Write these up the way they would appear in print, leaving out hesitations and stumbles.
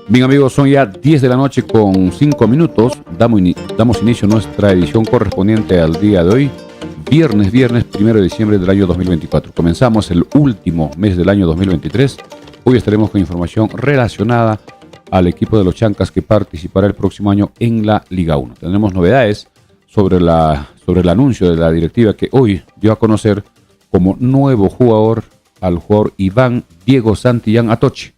Bien amigos, son ya 10 de la noche con 5 minutos. Damos inicio a nuestra edición correspondiente al día de hoy, viernes 1 de diciembre del año 2024. Comenzamos el último mes del año 2023. Hoy estaremos con información relacionada al equipo de los Chancas que participará el próximo año en la Liga 1. Tendremos novedades sobre el anuncio de la directiva que hoy dio a conocer como nuevo jugador al jugador Iván Diego Santillán Atoche,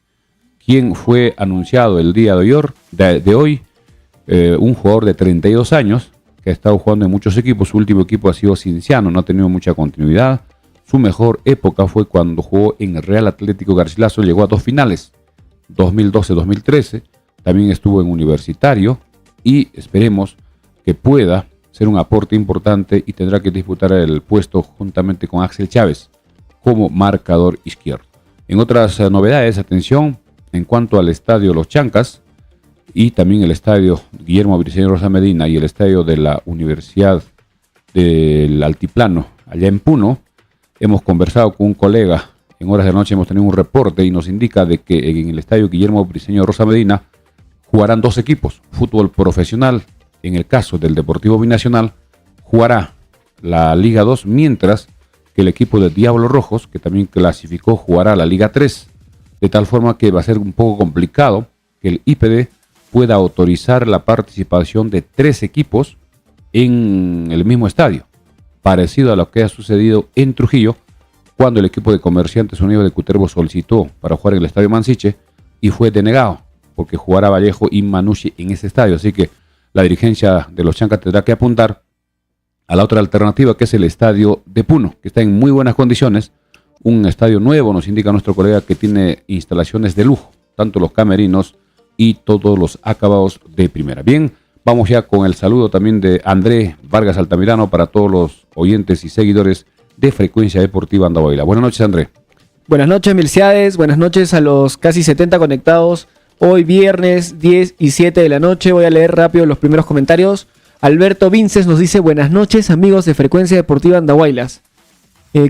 quien fue anunciado el día de hoy, un jugador de 32 años que ha estado jugando en muchos equipos. Su último equipo ha sido Cienciano, no ha tenido mucha continuidad. Su mejor época fue cuando jugó en el Real Atlético Garcilaso, llegó a 2 finales, 2012-2013, también estuvo en Universitario y esperemos que pueda ser un aporte importante y tendrá que disputar el puesto juntamente con Axel Chávez como marcador izquierdo. En otras novedades, atención, en cuanto al estadio Los Chancas y también el estadio Guillermo Briceño Rosa Medina y el estadio de la Universidad del Altiplano, allá en Puno, hemos conversado con un colega. En horas de la noche hemos tenido un reporte y nos indica de que en el estadio Guillermo Briceño Rosa Medina jugarán 2 equipos. Fútbol profesional, en el caso del Deportivo Binacional, jugará la Liga 2, mientras que el equipo de Diablos Rojos, que también clasificó, jugará la Liga 3. De tal forma que va a ser un poco complicado que el IPD pueda autorizar la participación de 3 equipos en el mismo estadio, parecido a lo que ha sucedido en Trujillo, cuando el equipo de Comerciantes Unidos de Cutervo solicitó para jugar en el estadio Mansiche y fue denegado, porque jugará Vallejo y Manucci en ese estadio. Así que la dirigencia de los Chancas tendrá que apuntar a la otra alternativa, que es el estadio de Puno, que está en muy buenas condiciones. Un estadio nuevo, nos indica nuestro colega, que tiene instalaciones de lujo, tanto los camerinos y todos los acabados de primera. Bien, vamos ya con el saludo también de André Vargas Altamirano para todos los oyentes y seguidores de Frecuencia Deportiva Andahuayla. Buenas noches, André. Buenas noches, Milciades. Buenas noches a los casi 70 conectados. Hoy viernes 10 y 7 de la noche. Voy a leer rápido los primeros comentarios. Alberto Vinces nos dice: buenas noches, amigos de Frecuencia Deportiva Andahuaylas.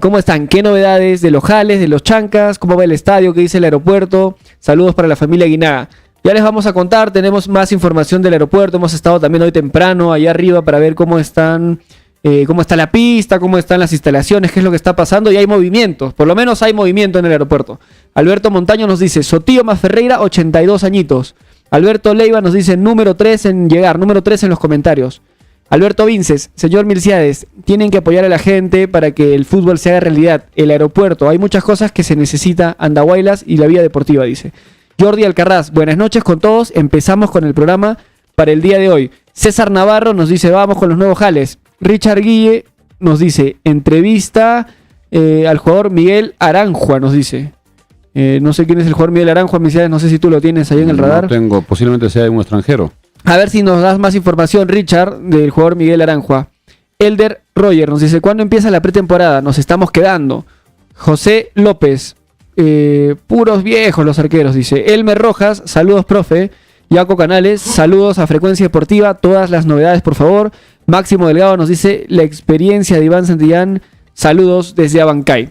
¿Cómo están? ¿Qué novedades de los Jales, de los Chancas? ¿Cómo va el estadio? ¿Qué dice el aeropuerto? Saludos para la familia Guinaga. Ya les vamos a contar, tenemos más información del aeropuerto. Hemos estado también hoy temprano allá arriba para ver cómo está la pista, cómo están las instalaciones, qué es lo que está pasando, y hay movimientos. Por lo menos hay movimiento en el aeropuerto. Alberto Montaño nos dice: Sotillo más Ferreira, 82 añitos. Alberto Leiva nos dice: número 3 en llegar, número 3 en los comentarios. Alberto Vinces: señor Milciades, tienen que apoyar a la gente para que el fútbol se haga realidad. El aeropuerto, hay muchas cosas que se necesita, Andahuaylas y la vía deportiva, dice. Jordi Alcarraz: buenas noches con todos, empezamos con el programa para el día de hoy. César Navarro nos dice: vamos con los nuevos Jales. Richard Guille nos dice: entrevista al jugador Miguel Aranjua, nos dice. No sé quién es el jugador Miguel Aranjua, Milciades, no sé si tú lo tienes ahí en el radar. No tengo, posiblemente sea un extranjero. A ver si nos das más información, Richard, del jugador Miguel Aranjua. Elder Roger nos dice: ¿cuándo empieza la pretemporada? Nos estamos quedando. José López: puros viejos los arqueros, dice. Elmer Rojas: saludos, profe. Yaco Canales: saludos a Frecuencia Deportiva, todas las novedades, por favor. Máximo Delgado nos dice: la experiencia de Iván Santillán, saludos desde Abancay.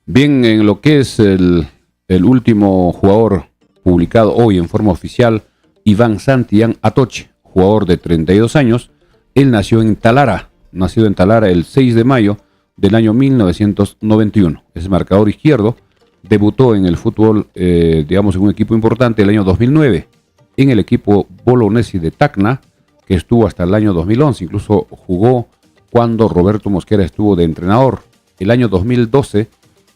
Bien, en lo que es el último jugador publicado hoy en forma oficial, Iván Santillán Atoche, jugador de 32 años. Él nació en Talara, el 6 de mayo del año 1991. Es marcador izquierdo. Debutó en el fútbol, en un equipo importante el año 2009, en el equipo Bolognesi de Tacna, que estuvo hasta el año 2011. Incluso jugó cuando Roberto Mosquera estuvo de entrenador. El año 2012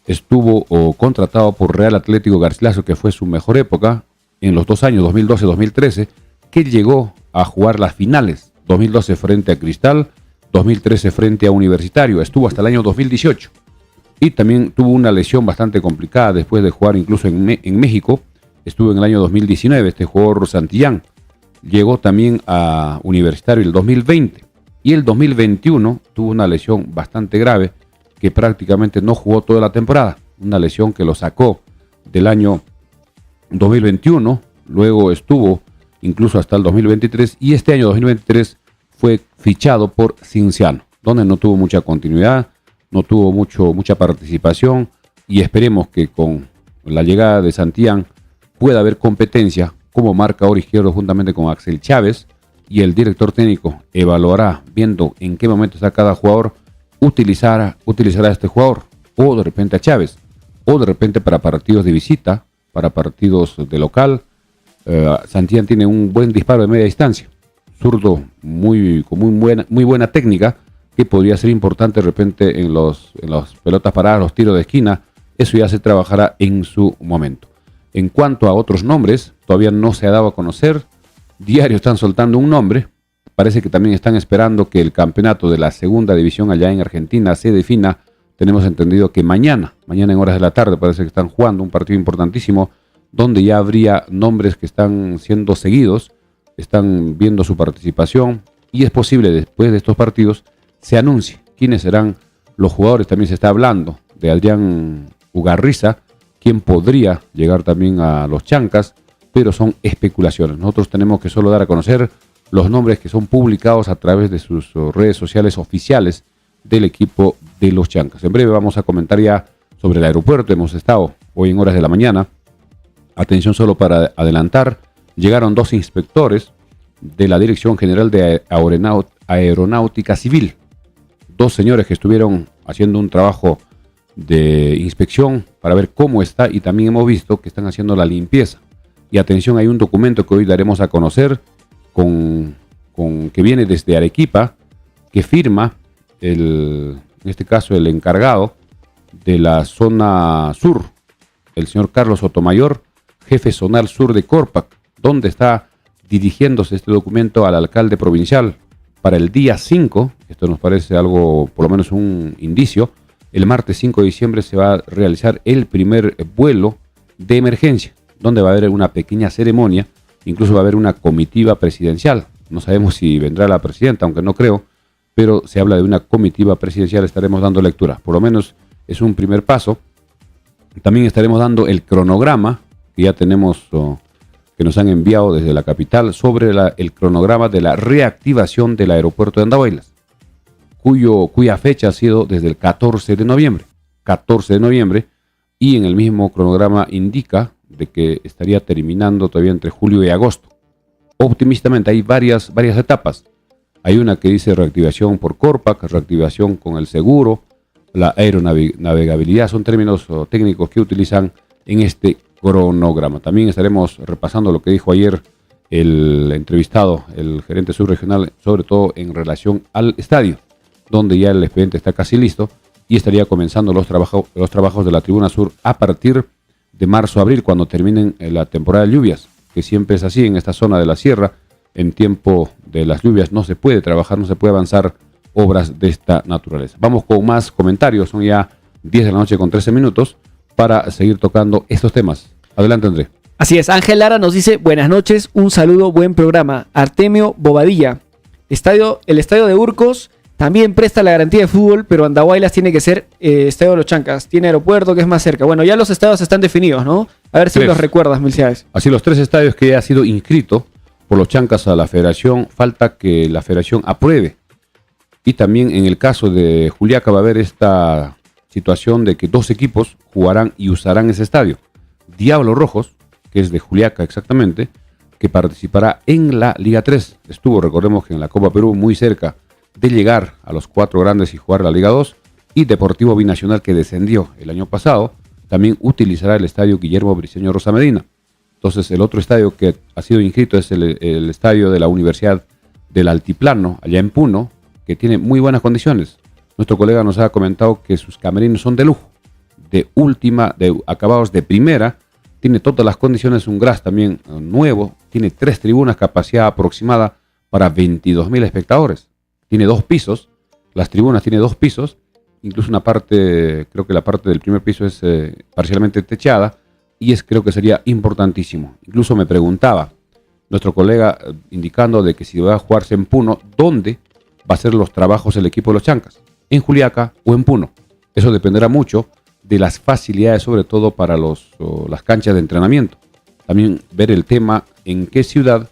estuvo contratado por Real Atlético Garcilaso, que fue su mejor época en los 2 años, 2012-2013, que llegó a jugar las finales, 2012 frente a Cristal, 2013 frente a Universitario. Estuvo hasta el año 2018 y también tuvo una lesión bastante complicada después de jugar incluso en México. Estuvo en el año 2019 este jugador Santillán. Llegó también a Universitario el 2020 y el 2021 tuvo una lesión bastante grave que prácticamente no jugó toda la temporada. Una lesión que lo sacó del año 2021. Luego estuvo incluso hasta el 2023, y este año 2023 fue fichado por Cienciano, donde no tuvo mucha continuidad, no tuvo mucha participación, y esperemos que con la llegada de Santillán pueda haber competencia como marcador izquierdo juntamente con Axel Chávez, y el director técnico evaluará, viendo en qué momento está cada jugador, utilizará a este jugador, o de repente a Chávez, o de repente para partidos de visita, para partidos de local. Santillán tiene un buen disparo de media distancia, zurdo con muy buena técnica, que podría ser importante de repente en las pelotas paradas, los tiros de esquina. Eso ya se trabajará en su momento. En cuanto a otros nombres, todavía no se ha dado a conocer. Diario están soltando un nombre. Parece que también están esperando que el campeonato de la segunda división allá en Argentina se defina. Tenemos entendido que mañana en horas de la tarde, parece que están jugando un partido importantísimo, donde ya habría nombres que están siendo seguidos, están viendo su participación, y es posible después de estos partidos se anuncie quiénes serán los jugadores. También se está hablando de Adrián Ugarriza, quien podría llegar también a los Chancas, pero son especulaciones. Nosotros tenemos que solo dar a conocer los nombres que son publicados a través de sus redes sociales oficiales del equipo de los Chancas. En breve vamos a comentar ya sobre el aeropuerto. Hemos estado hoy en horas de la mañana. Atención, solo para adelantar, llegaron 2 inspectores de la Dirección General de Aeronáutica Civil. 2 señores que estuvieron haciendo un trabajo de inspección para ver cómo está, y también hemos visto que están haciendo la limpieza. Y atención, hay un documento que hoy daremos a conocer que viene desde Arequipa, que firma en este caso el encargado de la zona sur, el señor Carlos Sotomayor, jefe zonal sur de Corpac, donde está dirigiéndose este documento al alcalde provincial para el día 5. Esto nos parece algo, por lo menos un indicio. El martes 5 de diciembre se va a realizar el primer vuelo de emergencia, donde va a haber una pequeña ceremonia, incluso va a haber una comitiva presidencial. No sabemos si vendrá la presidenta, aunque no creo, pero se habla de una comitiva presidencial. Estaremos dando lectura, por lo menos es un primer paso. También estaremos dando el cronograma que ya tenemos, que nos han enviado desde la capital, sobre el cronograma de la reactivación del aeropuerto de Andahuaylas, cuya fecha ha sido desde el 14 de noviembre. 14 de noviembre, y en el mismo cronograma indica de que estaría terminando todavía entre julio y agosto. Optimistamente, hay varias etapas. Hay una que dice reactivación por Corpac, reactivación con el seguro, la aeronavegabilidad, son términos técnicos que utilizan en este cronograma. También estaremos repasando lo que dijo ayer el entrevistado, el gerente subregional, sobre todo en relación al estadio, donde ya el expediente está casi listo, y estaría comenzando los trabajos de la Tribuna Sur a partir de marzo-abril, cuando terminen la temporada de lluvias, que siempre es así en esta zona de la sierra. En tiempo de las lluvias no se puede trabajar, no se puede avanzar obras de esta naturaleza. Vamos con más comentarios, son ya 10 de la noche con 13 minutos, para seguir tocando estos temas. Adelante, André. Así es, Ángel Lara nos dice, buenas noches, un saludo, buen programa. Artemio Bobadilla, el estadio de Urcos también presta la garantía de fútbol, pero Andahuaylas tiene que ser estadio de los Chancas, tiene aeropuerto que es más cerca. Bueno, ya los estadios están definidos, ¿no? A ver si los recuerdas, Melciades. Así, los 3 estadios que ya ha sido inscrito por los Chancas a la federación, falta que la federación apruebe. Y también en el caso de Juliaca va a haber esta situación de que 2 equipos jugarán y usarán ese estadio. Diablos Rojos, que es de Juliaca exactamente, que participará en la Liga 3. Estuvo, recordemos que en la Copa Perú, muy cerca de llegar a los 4 grandes y jugar la Liga 2. Y Deportivo Binacional, que descendió el año pasado, también utilizará el estadio Guillermo Briceño Rosa Medina. Entonces, el otro estadio que ha sido inscrito es el estadio de la Universidad del Altiplano, allá en Puno, que tiene muy buenas condiciones. Nuestro colega nos ha comentado que sus camerinos son de lujo, de acabados de primera. Tiene todas las condiciones, un gras también nuevo, tiene 3 tribunas, capacidad aproximada para 22.000 espectadores. Tiene 2 pisos, las tribunas tiene 2 pisos, incluso una parte, creo que la parte del primer piso es parcialmente techada, y creo que sería importantísimo. Incluso me preguntaba nuestro colega, indicando de que si va a jugarse en Puno, ¿dónde va a hacer los trabajos el equipo de los Chancas? ¿En Juliaca o en Puno? Eso dependerá mucho de las facilidades, sobre todo para las canchas de entrenamiento. También ver el tema en qué ciudad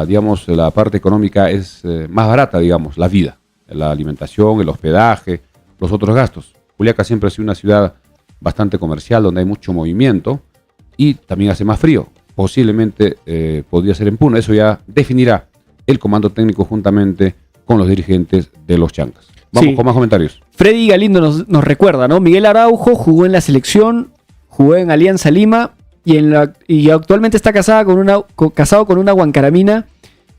digamos, la parte económica es más barata, digamos, la vida, la alimentación, el hospedaje, los otros gastos. Juliaca siempre ha sido una ciudad bastante comercial, donde hay mucho movimiento y también hace más frío. Posiblemente podría ser en Puno. Eso ya definirá el comando técnico juntamente con los dirigentes de los Chancas. Vamos con más comentarios. Freddy Galindo nos recuerda, ¿no? Miguel Araujo jugó en la selección, jugó en Alianza Lima y actualmente está casado con una huancaramina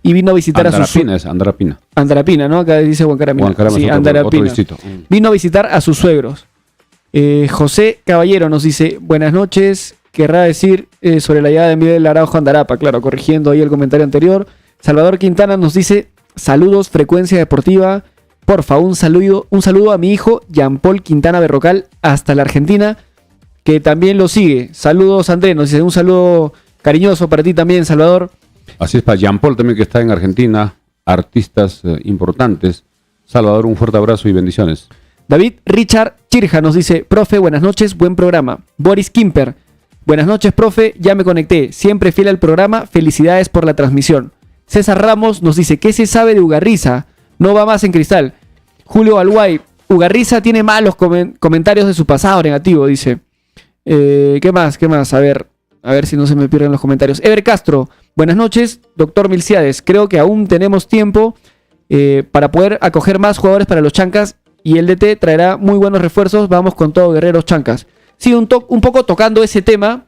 y vino a visitar a sus suegros. Andarapina. Andarapina, ¿no? Acá dice Huancaramina. Sí, Andarapina. Vino a visitar a sus suegros. José Caballero nos dice, buenas noches, querrá decir sobre la llegada de Miguel Araujo a Andarapa, claro, corrigiendo ahí el comentario anterior. Salvador Quintana nos dice, saludos, Frecuencia Deportiva, porfa, un saludo a mi hijo, Jean Paul Quintana Berrocal, hasta la Argentina, que también lo sigue. Saludos, Andrés, nos dice, un saludo cariñoso para ti también, Salvador. Así es, para Jean Paul también, que está en Argentina, artistas importantes. Salvador, un fuerte abrazo y bendiciones. David Richard Chirja nos dice, profe, buenas noches, buen programa. Boris Kimper, buenas noches, profe, ya me conecté, siempre fiel al programa, felicidades por la transmisión. César Ramos nos dice, ¿qué se sabe de Ugarriza? No va más en Cristal. Julio Alguay, Ugarriza tiene malos comentarios de su pasado negativo, dice. ¿Qué más? A ver si no se me pierden los comentarios. Ever Castro, buenas noches, doctor Milciades. Creo que aún tenemos tiempo para poder acoger más jugadores para los Chancas y el DT traerá muy buenos refuerzos. Vamos con todo, guerreros Chancas. Sí, un poco tocando ese tema.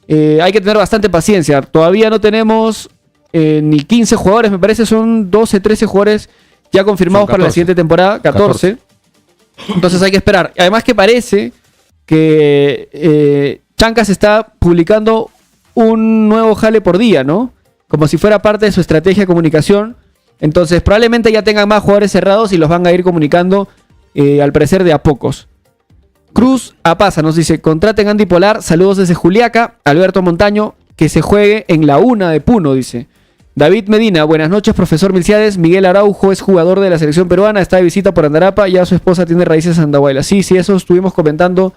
Hay que tener bastante paciencia. Todavía no tenemos ni 15 jugadores, me parece, son 12, 13 jugadores ya confirmados para la siguiente temporada, 14. Entonces hay que esperar. Además que parece que Chancas está publicando un nuevo jale por día, ¿no? Como si fuera parte de su estrategia de comunicación. Entonces probablemente ya tengan más jugadores cerrados y los van a ir comunicando al parecer de a pocos. Cruz Apaza nos dice, contraten Andy Polar, saludos desde Juliaca. Alberto Montaño, que se juegue en la UNA de Puno, dice. David Medina, buenas noches, profesor Milciades. Miguel Araujo es jugador de la selección peruana, está de visita por Andarapa, ya su esposa tiene raíces en Andahuayla. Sí, eso estuvimos comentando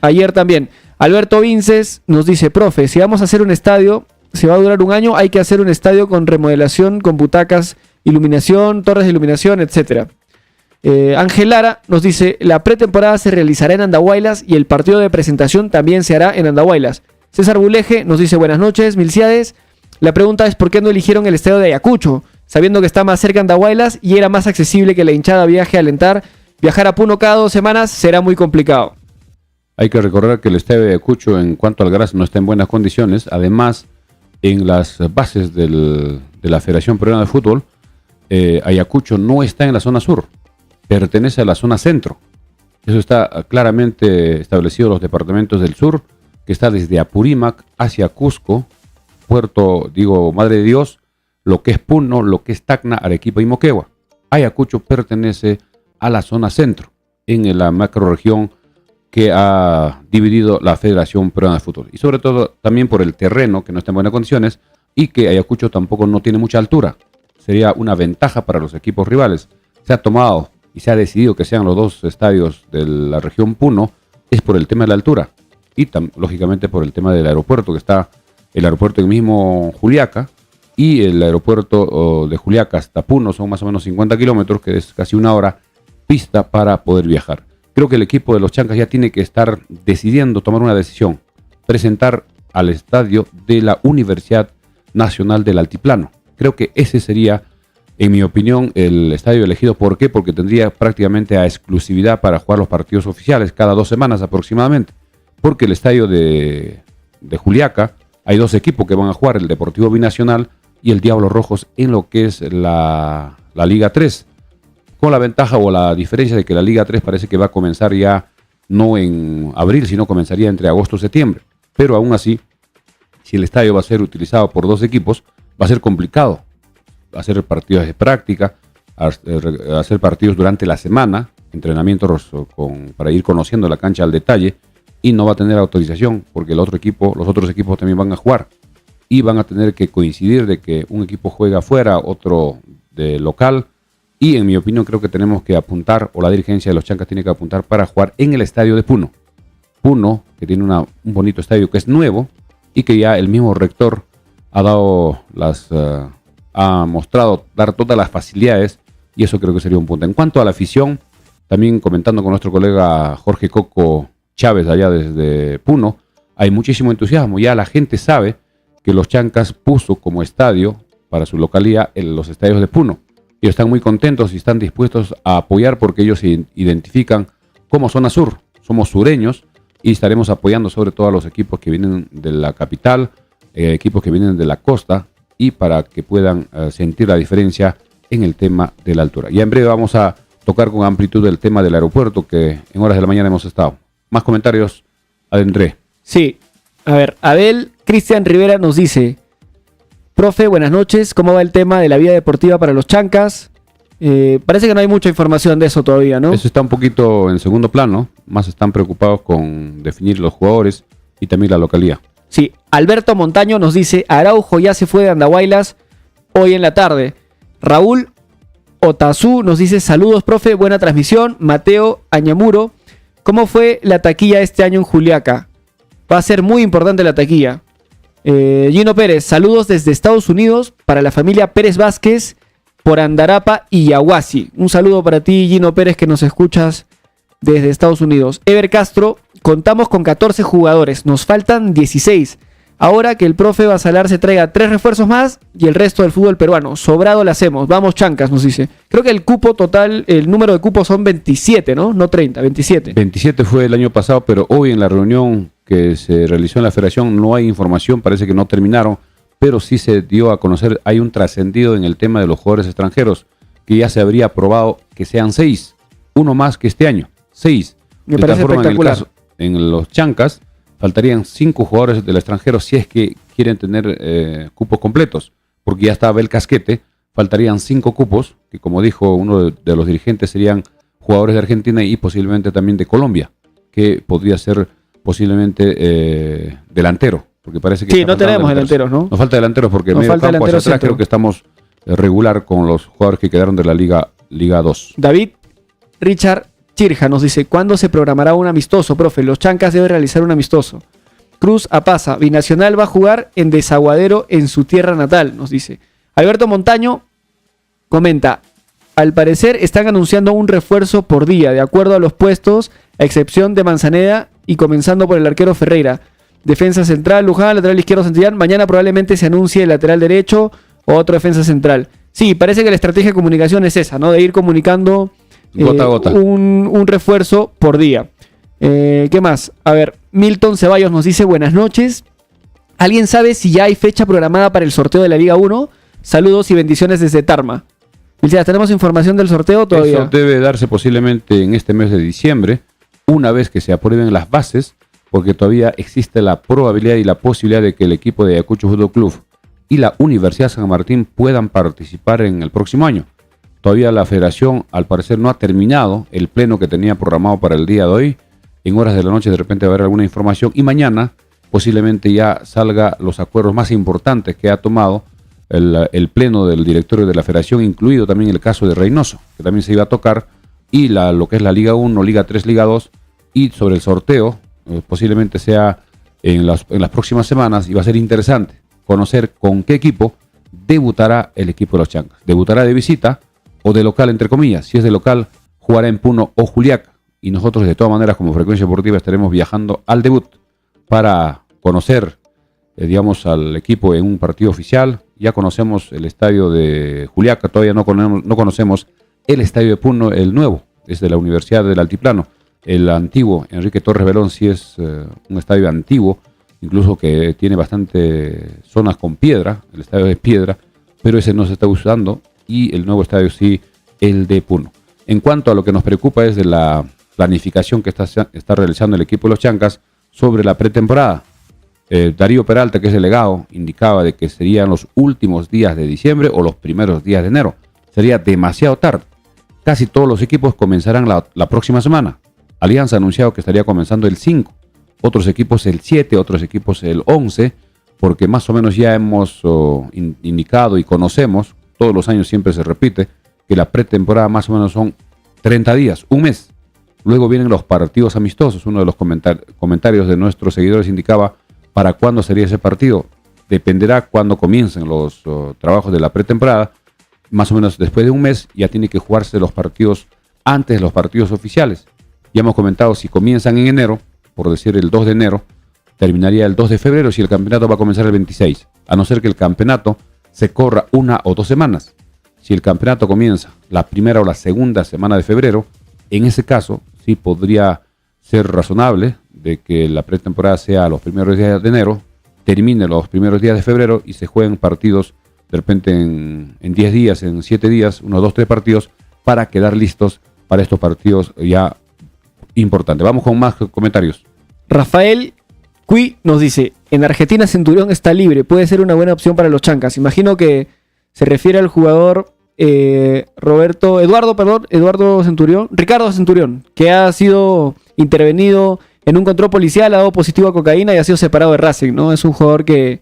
ayer también. Alberto Vinces nos dice, profe, si vamos a hacer un estadio, si va a durar un año, hay que hacer un estadio con remodelación, con butacas, iluminación, torres de iluminación, etcétera. Ángel Lara nos dice, la pretemporada se realizará en Andahuaylas y el partido de presentación también se hará en Andahuaylas. César Buleje nos dice, buenas noches, Milciades. La pregunta es, ¿por qué no eligieron el estadio de Ayacucho? Sabiendo que está más cerca de Andahuaylas y era más accesible que la hinchada viaje a alentar. Viajar a Puno cada 2 semanas será muy complicado. Hay que recordar que el estadio de Ayacucho, en cuanto al gras, no está en buenas condiciones. Además, en las bases de la Federación Peruana de Fútbol, Ayacucho no está en la zona sur, pertenece a la zona centro. Eso está claramente establecido en los departamentos del sur, que está desde Apurímac hacia Cusco, Madre de Dios, lo que es Puno, lo que es Tacna, Arequipa y Moquegua. Ayacucho pertenece a la zona centro, en la macrorregión que ha dividido la Federación Peruana de Fútbol. Y sobre todo también por el terreno, que no está en buenas condiciones, y que Ayacucho tampoco no tiene mucha altura. Sería una ventaja para los equipos rivales. Se ha tomado y se ha decidido que sean los 2 estadios de la región Puno, es por el tema de la altura. Y lógicamente por el tema del aeropuerto, que está el aeropuerto en mismo Juliaca, y el aeropuerto de Juliaca hasta Puno son más o menos 50 kilómetros, que es casi 1 hora pista para poder viajar. Creo que el equipo de los Chancas ya tiene que estar decidiendo, tomar una decisión, presentar al estadio de la Universidad Nacional del Altiplano. Creo que ese sería, en mi opinión, el estadio elegido. ¿Por qué? Porque tendría prácticamente a exclusividad para jugar los partidos oficiales cada 2 semanas aproximadamente. Porque el estadio de Juliaca, hay 2 equipos que van a jugar, el Deportivo Binacional y el Diablos Rojos, en lo que es la Liga 3. Con la ventaja o la diferencia de que la Liga 3 parece que va a comenzar ya no en abril, sino comenzaría entre agosto y septiembre. Pero aún así, si el estadio va a ser utilizado por 2 equipos, va a ser complicado hacer partidos de práctica, hacer partidos durante la semana, entrenamientos para ir conociendo la cancha al detalle, y no va a tener autorización porque los otros equipos también van a jugar y van a tener que coincidir de que un equipo juega afuera, otro de local. Y en mi opinión creo que tenemos que apuntar, o la dirigencia de los Chancas tiene que apuntar para jugar en el estadio de Puno. Puno, que tiene un bonito estadio que es nuevo y que ya el mismo rector ha mostrado dar todas las facilidades y eso creo que sería un punto. En cuanto a la afición, también comentando con nuestro colega Jorge Coco Chávez allá desde Puno, hay muchísimo entusiasmo. Ya la gente sabe que los Chancas puso como estadio para su localidad en los estadios de Puno. Ellos están muy contentos y están dispuestos a apoyar porque ellos se identifican como zona sur. Somos sureños y estaremos apoyando sobre todo a los equipos que vienen de la capital, equipos que vienen de la costa y para que puedan sentir la diferencia en el tema de la altura. Ya en breve vamos a tocar con amplitud el tema del aeropuerto que en horas de la mañana hemos estado. Más comentarios, Adendré. Sí, a ver, Abel Cristian Rivera nos dice: profe, buenas noches, ¿cómo va el tema de la vida deportiva para los Chancas? Parece que no hay mucha información de eso todavía, ¿no? Eso está un poquito en segundo plano, más están preocupados con definir los jugadores y también la localidad. Sí, Alberto Montaño nos dice: Araujo ya se fue de Andahuaylas hoy en la tarde. Raúl Otazú nos dice: saludos, profe, buena transmisión. Mateo Añamuro: ¿cómo fue la taquilla este año en Juliaca? Va a ser muy importante la taquilla. Gino Pérez: saludos desde Estados Unidos para la familia Pérez Vázquez por Andarapa y Yahuasi. Un saludo para ti, Gino Pérez, que nos escuchas desde Estados Unidos. Ever Castro: contamos con 14 jugadores, nos faltan 16. Ahora que el profe Basalar se traiga 3 refuerzos más y el resto del fútbol peruano. Sobrado lo hacemos. Vamos, Chancas, nos dice. Creo que el cupo total, el número de cupos son 27, ¿no? No 30, 27. 27 fue el año pasado, pero hoy en la reunión que se realizó en la federación no hay información, parece que no terminaron, pero sí se dio a conocer, hay un trascendido en el tema de los jugadores extranjeros, que ya se habría aprobado que sean 6, uno más que este año, 6. Me parece espectacular. En los Chancas faltarían 5 jugadores del extranjero si es que quieren tener cupos completos, porque ya está Abel Casquete, faltarían 5 cupos, que como dijo uno de los dirigentes serían jugadores de Argentina y posiblemente también de Colombia, que podría ser posiblemente delantero, porque parece que... Sí, no tenemos delanteros, ¿no? Nos falta delanteros porque medio campo hacia atrás creo que estamos regular con los jugadores que quedaron de la Liga 2. David Richard Chirja nos dice: ¿cuándo se programará un amistoso, profe? Los Chancas deben realizar un amistoso. Cruz Apaza: Binacional va a jugar en Desaguadero en su tierra natal, nos dice. Alberto Montaño comenta: al parecer están anunciando un refuerzo por día, de acuerdo a los puestos, a excepción de Manzaneda y comenzando por el arquero Ferreira. Defensa central, Luján; lateral izquierdo, Santillán. Mañana probablemente se anuncie el lateral derecho o otro defensa central. Sí, parece que la estrategia de comunicación es esa, ¿no? De ir comunicando gota a gota. Un refuerzo por día. ¿Qué más? A ver, Milton Ceballos nos dice: buenas noches. ¿Alguien sabe si ya hay fecha programada para el sorteo de la Liga 1? Saludos y bendiciones desde Tarma. ¿Tenemos información del sorteo todavía? Eso debe darse posiblemente en este mes de diciembre, una vez que se aprueben las bases, porque todavía existe la probabilidad y la posibilidad de que el equipo de Ayacucho Fútbol Club y la Universidad San Martín puedan participar en el próximo año. Todavía la federación, al parecer, no ha terminado el pleno que tenía programado para el día de hoy. En horas de la noche de repente va a haber alguna información y mañana posiblemente ya salga los acuerdos más importantes que ha tomado el pleno del directorio de la federación, incluido también el caso de Reynoso, que también se iba a tocar, y lo que es la Liga 1, Liga 3, Liga 2, y sobre el sorteo, posiblemente sea en las próximas semanas, y va a ser interesante conocer con qué equipo debutará el equipo de los Chancas. ¿Debutará de visita o de local, entre comillas? Si es de local, jugará en Puno o Juliaca. Y nosotros, de todas maneras, como Frecuencia Deportiva, estaremos viajando al debut para conocer, al equipo en un partido oficial. Ya conocemos el estadio de Juliaca, todavía no conocemos el estadio de Puno, el nuevo, es de la Universidad del Altiplano. El antiguo, Enrique Torres Velón, sí es un estadio antiguo, incluso que tiene bastante zonas con piedra, el estadio de piedra, pero ese no se está usando, y el nuevo estadio sí, el de Puno. En cuanto a lo que nos preocupa es de la planificación que está realizando el equipo de los Chancas sobre la pretemporada. Darío Peralta, que es delegado, indicaba de que serían los últimos días de diciembre o los primeros días de enero. Sería demasiado tarde. Casi todos los equipos comenzarán la próxima semana. Alianza ha anunciado que estaría comenzando el 5, otros equipos el 7, otros equipos el 11, porque más o menos ya hemos indicado y conocemos, todos los años siempre se repite, que la pretemporada más o menos son 30 días, un mes. Luego vienen los partidos amistosos. Uno de los comentarios de nuestros seguidores indicaba para cuándo sería ese partido. dependerá cuándo comiencen los trabajos de la pretemporada. Más o menos después de un mes ya tiene que jugarse los partidos antes de los partidos oficiales. Ya hemos comentado, si comienzan en enero, por decir el 2 de enero, terminaría el 2 de febrero si el campeonato va a comenzar el 26, a no ser que el campeonato se corra 1 o 2 semanas. Si el campeonato comienza la primera o la segunda semana de febrero, en ese caso sí podría ser razonable de que la pretemporada sea los primeros días de enero, termine los primeros días de febrero y se jueguen partidos de repente en 10 días, en 7 días, 1, 2, 3 partidos para quedar listos para estos partidos ya importantes. Vamos con más comentarios. Rafael Cui nos dice, en Argentina Centurión está libre, puede ser una buena opción para los chancas. Imagino que se refiere al jugador Ricardo Centurión, que ha sido intervenido en un control policial, ha dado positivo a cocaína y ha sido separado de Racing, ¿no? Es un jugador que...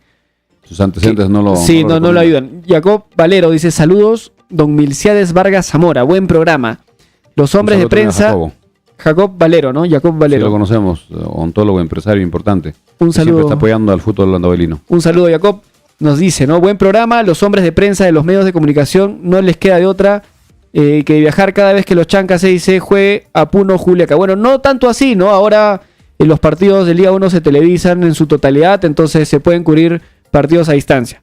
Sus antecedentes no lo ayudan. Jacob Valero dice, saludos, don Milciades Vargas Zamora, buen programa. Los hombres de prensa... Jacob Valero, ¿no? Jacob Valero. Sí, lo conocemos, ontólogo, empresario importante. Un saludo. Siempre está apoyando al fútbol andahuelino. Un saludo, Jacob. Nos dice, ¿no? Buen programa, los hombres de prensa de los medios de comunicación no les queda de otra que viajar cada vez que los chancas CIC juegue a Puno Juliaca. Bueno, no tanto así, ¿no? Ahora los partidos de Liga 1 se televisan en su totalidad, entonces se pueden cubrir partidos a distancia.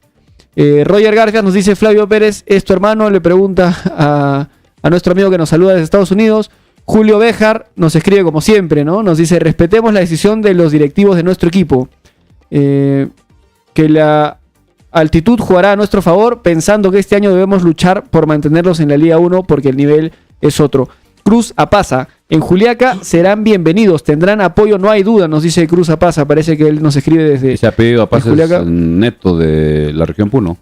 Roger Garfias nos dice, Flavio Pérez es tu hermano, le pregunta a nuestro amigo que nos saluda desde Estados Unidos. Julio Béjar nos escribe como siempre, ¿no? Nos dice, respetemos la decisión de los directivos de nuestro equipo. Que la altitud jugará a nuestro favor, pensando que este año debemos luchar por mantenerlos en la Liga 1 porque el nivel es otro. Cruz Apaza, en Juliaca serán bienvenidos, tendrán apoyo, no hay duda, nos dice Cruz Apaza, parece que él nos escribe desde... Ese apellido Apaza es neto de la región Puno.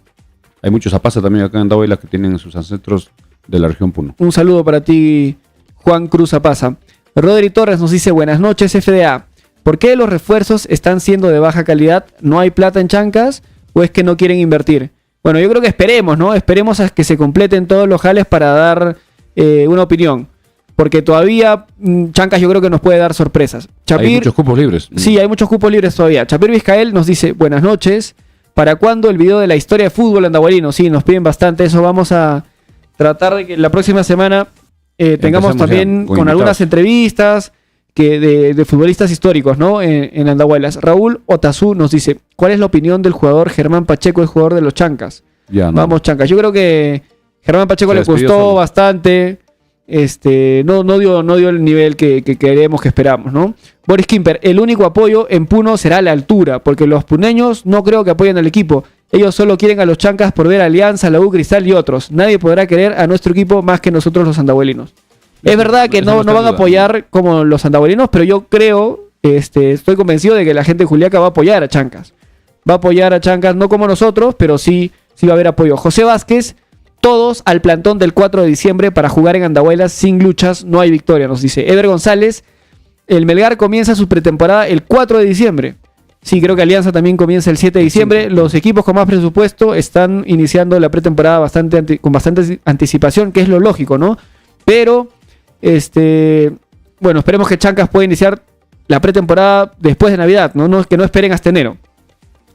Hay muchos Apaza también acá en Andahuaylas que tienen sus ancestros de la región Puno. Un saludo para ti, Juan Cruz Apaza. Rodri Torres nos dice, buenas noches FDA, ¿por qué los refuerzos están siendo de baja calidad? ¿No hay plata en Chancas o es que no quieren invertir? Bueno, yo creo que esperemos, ¿no? Esperemos a que se completen todos los jales para dar una opinión. Porque todavía Chancas yo creo que nos puede dar sorpresas. Chapir, hay muchos cupos libres. Sí, hay muchos cupos libres todavía. Chapir Vizcael nos dice, buenas noches. ¿Para cuándo el video de la historia de fútbol andahualino? Sí, nos piden bastante eso. Vamos a tratar de que la próxima semana tengamos también con algunas entrevistas de futbolistas históricos, ¿no? En Andahuaylas. Raúl Otazú nos dice, ¿cuál es la opinión del jugador Germán Pacheco, el jugador de los Chancas? Ya, no. Vamos, Chancas. Yo creo que Germán Pacheco le costó bastante. No dio el nivel que queremos, que esperamos, ¿no? Boris Kimper, el único apoyo en Puno será la altura, porque los puneños no creo que apoyen al equipo. Ellos solo quieren a los Chancas por ver Alianza, la U Cristal y otros. Nadie podrá querer a nuestro equipo más que nosotros los andahuelinos. Es verdad que no van a apoyar como los andahuelinos, pero yo creo, estoy convencido de que la gente de Juliaca va a apoyar a Chancas. Va a apoyar a Chancas, no como nosotros, pero sí va a haber apoyo. José Vázquez, todos al plantón del 4 de diciembre para jugar en Andahuaylas sin luchas, no hay victoria, nos dice. Ever González, el Melgar comienza su pretemporada el 4 de diciembre. Sí, creo que Alianza también comienza el 7 de diciembre. Los equipos con más presupuesto están iniciando la pretemporada con bastante anticipación, que es lo lógico, ¿no? Pero, bueno, esperemos que Chancas pueda iniciar la pretemporada después de Navidad, ¿no? Que no esperen hasta enero.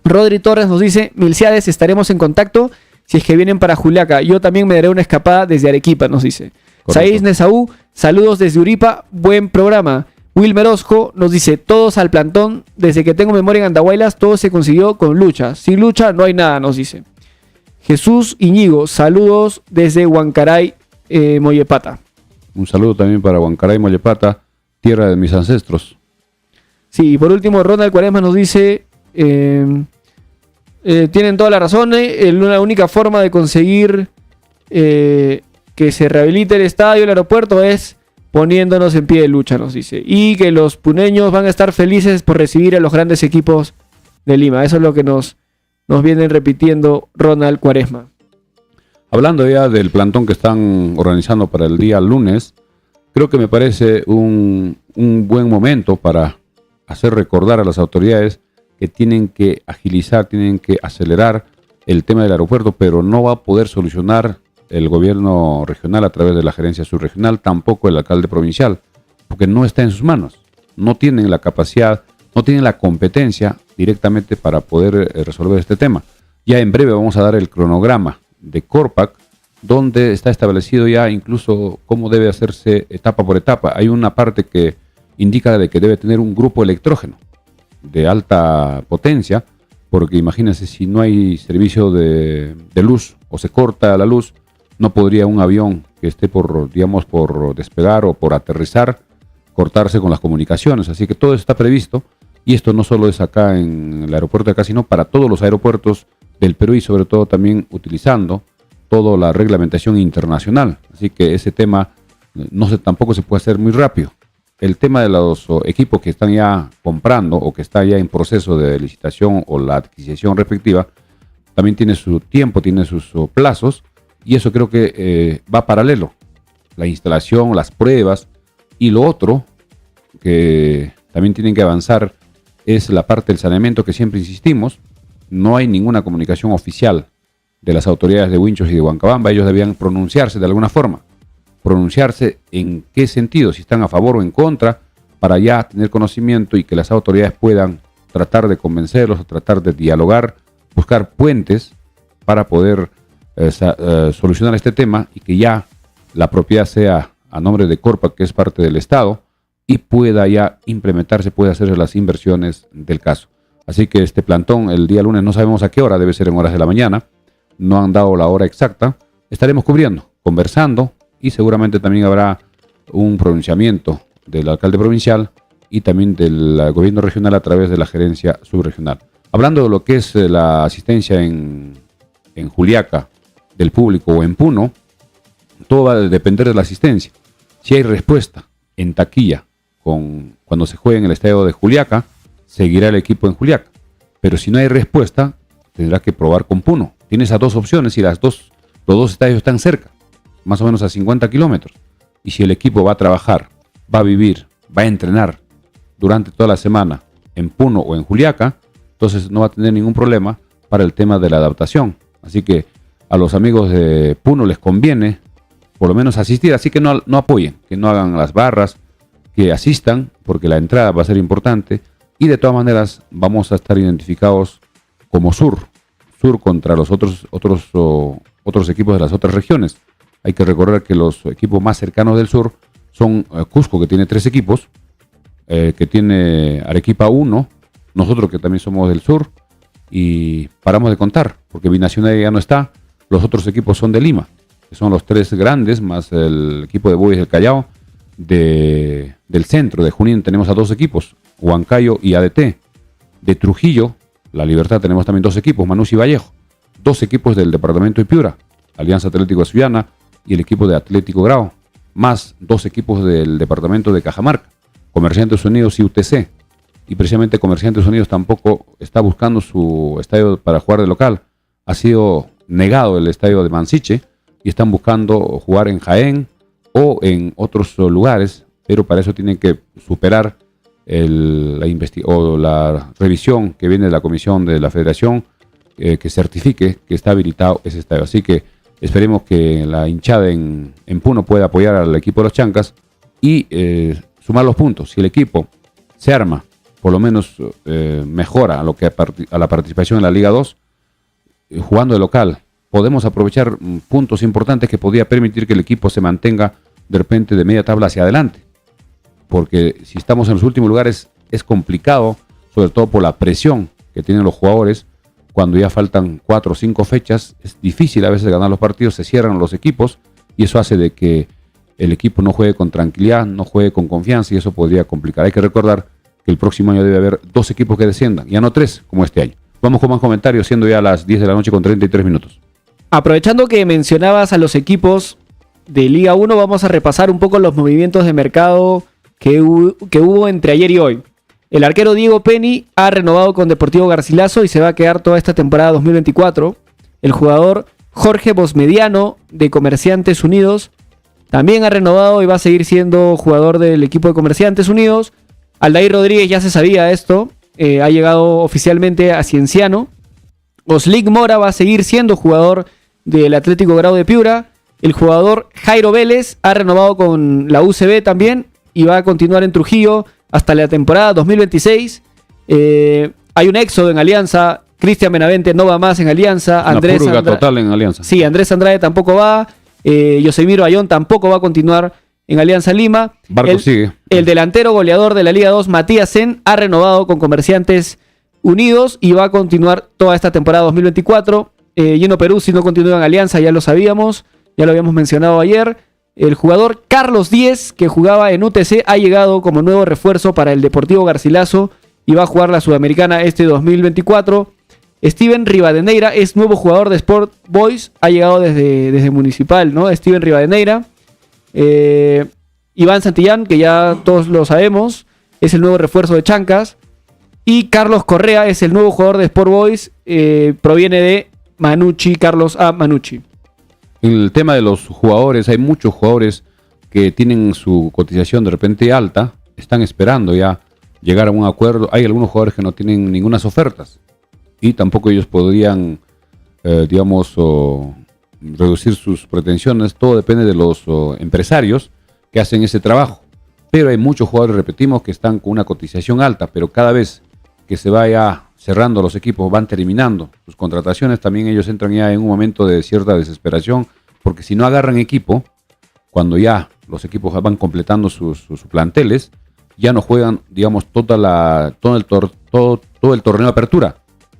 Rodri Torres nos dice, Milciades, estaremos en contacto si es que vienen para Juliaca. Yo también me daré una escapada desde Arequipa, nos dice. Saiz Nesaú, saludos desde Uripa, buen programa. Wilmer Osco nos dice, todos al plantón, desde que tengo memoria en Andahuaylas, todo se consiguió con lucha. Sin lucha no hay nada, nos dice. Jesús Iñigo, saludos desde Huancaray, Mollepata. Un saludo también para Huancaray, Mollepata, tierra de mis ancestros. Sí, y por último, Ronald Cuaresma nos dice, tienen toda la razón, la única forma de conseguir que se rehabilite el estadio, el aeropuerto, es poniéndonos en pie de lucha, nos dice. Y que los puneños van a estar felices por recibir a los grandes equipos de Lima. Eso es lo que nos vienen repitiendo Ronald Cuaresma. Hablando ya del plantón que están organizando para el día lunes, creo que me parece un buen momento para hacer recordar a las autoridades que tienen que agilizar, tienen que acelerar el tema del aeropuerto, pero no va a poder solucionar el gobierno regional a través de la gerencia subregional, tampoco el alcalde provincial, porque no está en sus manos. No tienen la capacidad no tienen la competencia directamente para poder resolver este tema. Ya en breve vamos a dar el cronograma de Corpac, donde está establecido ya incluso cómo debe hacerse etapa por etapa. Hay una parte que indica de que debe tener un grupo electrógeno de alta potencia, porque imagínense, si no hay servicio de luz o se corta la luz, no podría un avión que esté por despegar o por aterrizar, cortarse con las comunicaciones. Así que todo eso está previsto, y esto no solo es acá en el aeropuerto de acá, sino para todos los aeropuertos del Perú, y sobre todo también utilizando toda la reglamentación internacional. Así que ese tema tampoco se puede hacer muy rápido. El tema de los equipos que están ya comprando o que están ya en proceso de licitación o la adquisición respectiva, también tiene su tiempo, tiene sus plazos, y eso creo que va paralelo. La instalación, las pruebas, y lo otro que también tienen que avanzar es la parte del saneamiento, que siempre insistimos. No hay ninguna comunicación oficial de las autoridades de Huinchos y de Huancabamba. Ellos debían pronunciarse de alguna forma. Pronunciarse en qué sentido, si están a favor o en contra, para ya tener conocimiento y que las autoridades puedan tratar de convencerlos, tratar de dialogar, buscar puentes para poder solucionar este tema, y que ya la propiedad sea a nombre de Corpac, que es parte del Estado, y pueda ya implementarse, pueda hacer las inversiones del caso. Así que este plantón el día lunes no sabemos a qué hora, debe ser en horas de la mañana, no han dado la hora exacta. Estaremos cubriendo, conversando, y seguramente también habrá un pronunciamiento del alcalde provincial y también del gobierno regional a través de la gerencia subregional. Hablando de lo que es la asistencia en Juliaca del público o en Puno, todo va a depender de la asistencia. Si hay respuesta en taquilla cuando se juegue en el estadio de Juliaca, seguirá el equipo en Juliaca. Pero si no hay respuesta, tendrá que probar con Puno. Tiene esas dos opciones, y los dos estadios están cerca, más o menos a 50 kilómetros. Y si el equipo va a trabajar, va a vivir, va a entrenar durante toda la semana en Puno o en Juliaca, entonces no va a tener ningún problema para el tema de la adaptación. Así que a los amigos de Puno les conviene por lo menos asistir, así que no apoyen, que no hagan las barras, que asistan, porque la entrada va a ser importante, y de todas maneras vamos a estar identificados como Sur contra los otros equipos de las otras regiones. Hay que recordar que los equipos más cercanos del Sur son Cusco, que tiene 3 equipos, que tiene Arequipa 1, nosotros que también somos del Sur, y paramos de contar, porque Binacional ya no está. Los otros equipos son de Lima, que son los 3 grandes, más el equipo de Boys del Callao. Del centro de Junín tenemos a 2 equipos, Huancayo y ADT. De Trujillo, La Libertad, tenemos también 2 equipos, Manús y Vallejo. 2 equipos del departamento de Piura, Alianza Atlético de Sullana y el equipo de Atlético Grau, más 2 equipos del departamento de Cajamarca, Comerciantes Unidos y UTC. Y precisamente Comerciantes Unidos tampoco está buscando su estadio para jugar de local. Ha sido negado el estadio de Mansiche, y están buscando jugar en Jaén o en otros lugares, pero para eso tienen que superar la revisión que viene de la comisión de la federación, que certifique que está habilitado ese estadio. Así que esperemos que la hinchada en Puno pueda apoyar al equipo de los Chancas y sumar los puntos. Si el equipo se arma, por lo menos mejora a la participación en la Liga 2, jugando de local, podemos aprovechar puntos importantes que podría permitir que el equipo se mantenga de repente de media tabla hacia adelante. Porque si estamos en los últimos lugares es complicado, sobre todo por la presión que tienen los jugadores. Cuando ya faltan 4 o 5 fechas, es difícil a veces ganar los partidos, se cierran los equipos, y eso hace de que el equipo no juegue con tranquilidad, no juegue con confianza, y eso podría complicar. Hay que recordar que el próximo año debe haber 2 equipos que desciendan, ya no 3 como este año. Vamos con más comentarios, siendo ya las 10 de la noche con 33 minutos. Aprovechando que mencionabas a los equipos de Liga 1, vamos a repasar un poco los movimientos de mercado que hubo entre ayer y hoy. El arquero Diego Penny ha renovado con Deportivo Garcilaso y se va a quedar toda esta temporada 2024. El jugador Jorge Bosmediano de Comerciantes Unidos también ha renovado y va a seguir siendo jugador del equipo de Comerciantes Unidos. Aldair Rodríguez, ya se sabía esto, ha llegado oficialmente a Cienciano. Oslick Mora va a seguir siendo jugador del Atlético Grau de Piura. El jugador Jairo Vélez ha renovado con la UCB también y va a continuar en Trujillo hasta la temporada 2026. Hay un éxodo en Alianza. Cristian Benavente no va más en Alianza. Una purga total en Alianza. Sí, Andrés Andrade tampoco va. Yosemiro Ayón tampoco va a continuar en Alianza Lima. Barco sigue. El delantero goleador de la Liga 2, Matías Sen, ha renovado con Comerciantes Unidos y va a continuar toda esta temporada 2024. Gino Peruzzi no continúa en Alianza, ya lo sabíamos, ya lo habíamos mencionado ayer. El jugador Carlos Díez, que jugaba en UTC, ha llegado como nuevo refuerzo para el Deportivo Garcilaso y va a jugar la Sudamericana este 2024. Steven Rivadeneira es nuevo jugador de Sport Boys, ha llegado desde Municipal, ¿no? Steven Rivadeneira. Iván Santillán, que ya todos lo sabemos, es el nuevo refuerzo de Chancas. Y Carlos Correa es el nuevo jugador de Sport Boys, proviene de Manucci, Carlos A. Manucci. En el tema de los jugadores, hay muchos jugadores que tienen su cotización de repente alta, están esperando ya llegar a un acuerdo. Hay algunos jugadores que no tienen ninguna ofertas y tampoco ellos podrían, reducir sus pretensiones. Todo depende de los empresarios que hacen ese trabajo. Pero hay muchos jugadores, repetimos, que están con una cotización alta, pero cada vez que se vaya cerrando los equipos, van terminando sus contrataciones, también ellos entran ya en un momento de cierta desesperación, porque si no agarran equipo, cuando ya los equipos van completando sus planteles, ya no juegan, digamos, todo el torneo de apertura.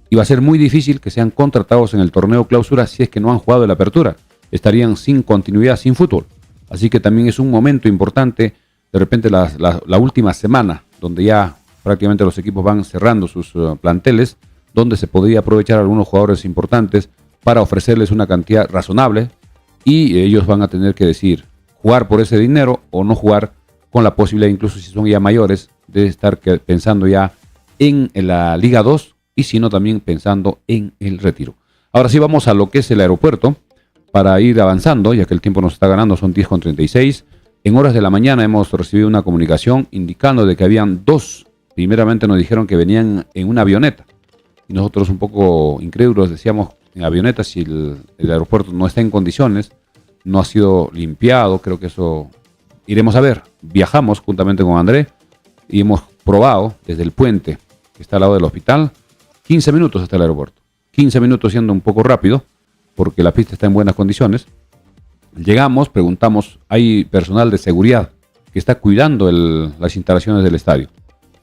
Y va a ser muy difícil que sean contratados en el torneo clausura si es que no han jugado en la apertura. Estarían sin continuidad, sin fútbol. Así que también es un momento importante, de repente la última semana, donde ya prácticamente los equipos van cerrando sus planteles, donde se podría aprovechar a algunos jugadores importantes para ofrecerles una cantidad razonable y ellos van a tener que decidir jugar por ese dinero o no jugar, con la posibilidad, incluso si son ya mayores, de estar pensando ya en la Liga 2 y si no también pensando en el retiro. Ahora sí vamos a lo que es el aeropuerto para ir avanzando, ya que el tiempo nos está ganando, son 10:36. En horas de la mañana hemos recibido una comunicación indicando de que habían dos. Primeramente nos dijeron que venían en una avioneta y nosotros un poco incrédulos decíamos, en avioneta, si el aeropuerto no está en condiciones, no ha sido limpiado, creo que eso iremos a ver. Viajamos juntamente con André y hemos probado desde el puente que está al lado del hospital, 15 minutos hasta el aeropuerto. 15 minutos siendo un poco rápido porque la pista está en buenas condiciones. Llegamos, preguntamos, hay personal de seguridad que está cuidando las instalaciones del estadio.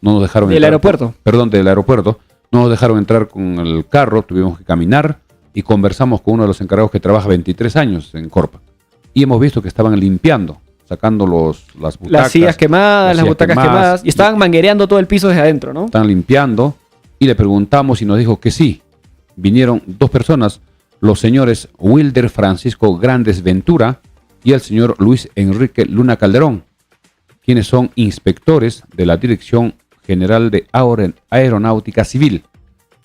No nos dejaron entrar. Del aeropuerto. No nos dejaron entrar con el carro, tuvimos que caminar y conversamos con uno de los encargados que trabaja 23 años en Corpa. Y hemos visto que estaban limpiando, sacando las butacas. Las sillas quemadas, las butacas quemadas. Y estaban manguereando todo el piso desde adentro, ¿no? Están limpiando y le preguntamos y nos dijo que sí. Vinieron dos personas, los señores Wilder Francisco Grandes Ventura y el señor Luis Enrique Luna Calderón, quienes son inspectores de la Dirección General de Aeronáutica Civil,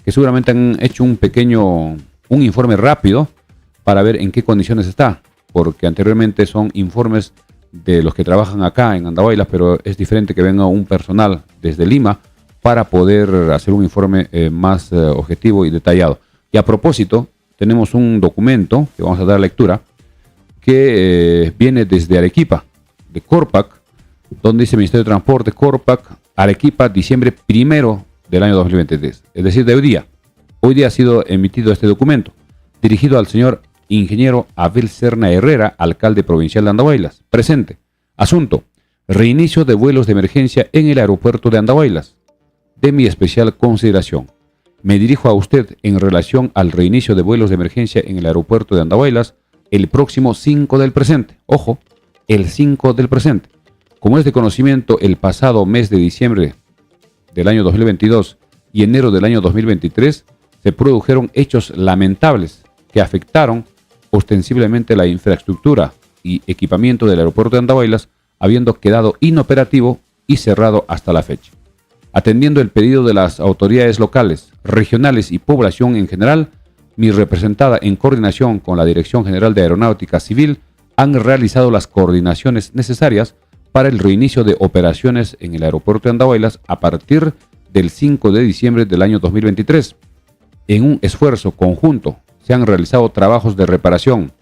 que seguramente han hecho un informe rápido para ver en qué condiciones está, porque anteriormente son informes de los que trabajan acá en Andahuaylas, pero es diferente que venga un personal desde Lima para poder hacer un informe más objetivo y detallado. Y a propósito, tenemos un documento que vamos a dar lectura, que viene desde Arequipa, de Corpac, donde dice Ministerio de Transporte, Corpac, Arequipa, diciembre 1 del año 2023. Es decir, de hoy día. Hoy día ha sido emitido este documento, dirigido al señor ingeniero Abel Serna Herrera, alcalde provincial de Andahuaylas. Presente. Asunto: reinicio de vuelos de emergencia en el aeropuerto de Andahuaylas. De mi especial consideración, me dirijo a usted en relación al reinicio de vuelos de emergencia en el aeropuerto de Andahuaylas el próximo 5 del presente. Ojo, el 5 del presente. Como es de conocimiento, el pasado mes de diciembre del año 2022 y enero del año 2023 se produjeron hechos lamentables que afectaron ostensiblemente la infraestructura y equipamiento del aeropuerto de Andahuaylas, habiendo quedado inoperativo y cerrado hasta la fecha. Atendiendo el pedido de las autoridades locales, regionales y población en general, mi representada en coordinación con la Dirección General de Aeronáutica Civil han realizado las coordinaciones necesarias para el reinicio de operaciones en el aeropuerto de Andahuaylas a partir del 5 de diciembre del año 2023. En un esfuerzo conjunto se han realizado trabajos de reparación,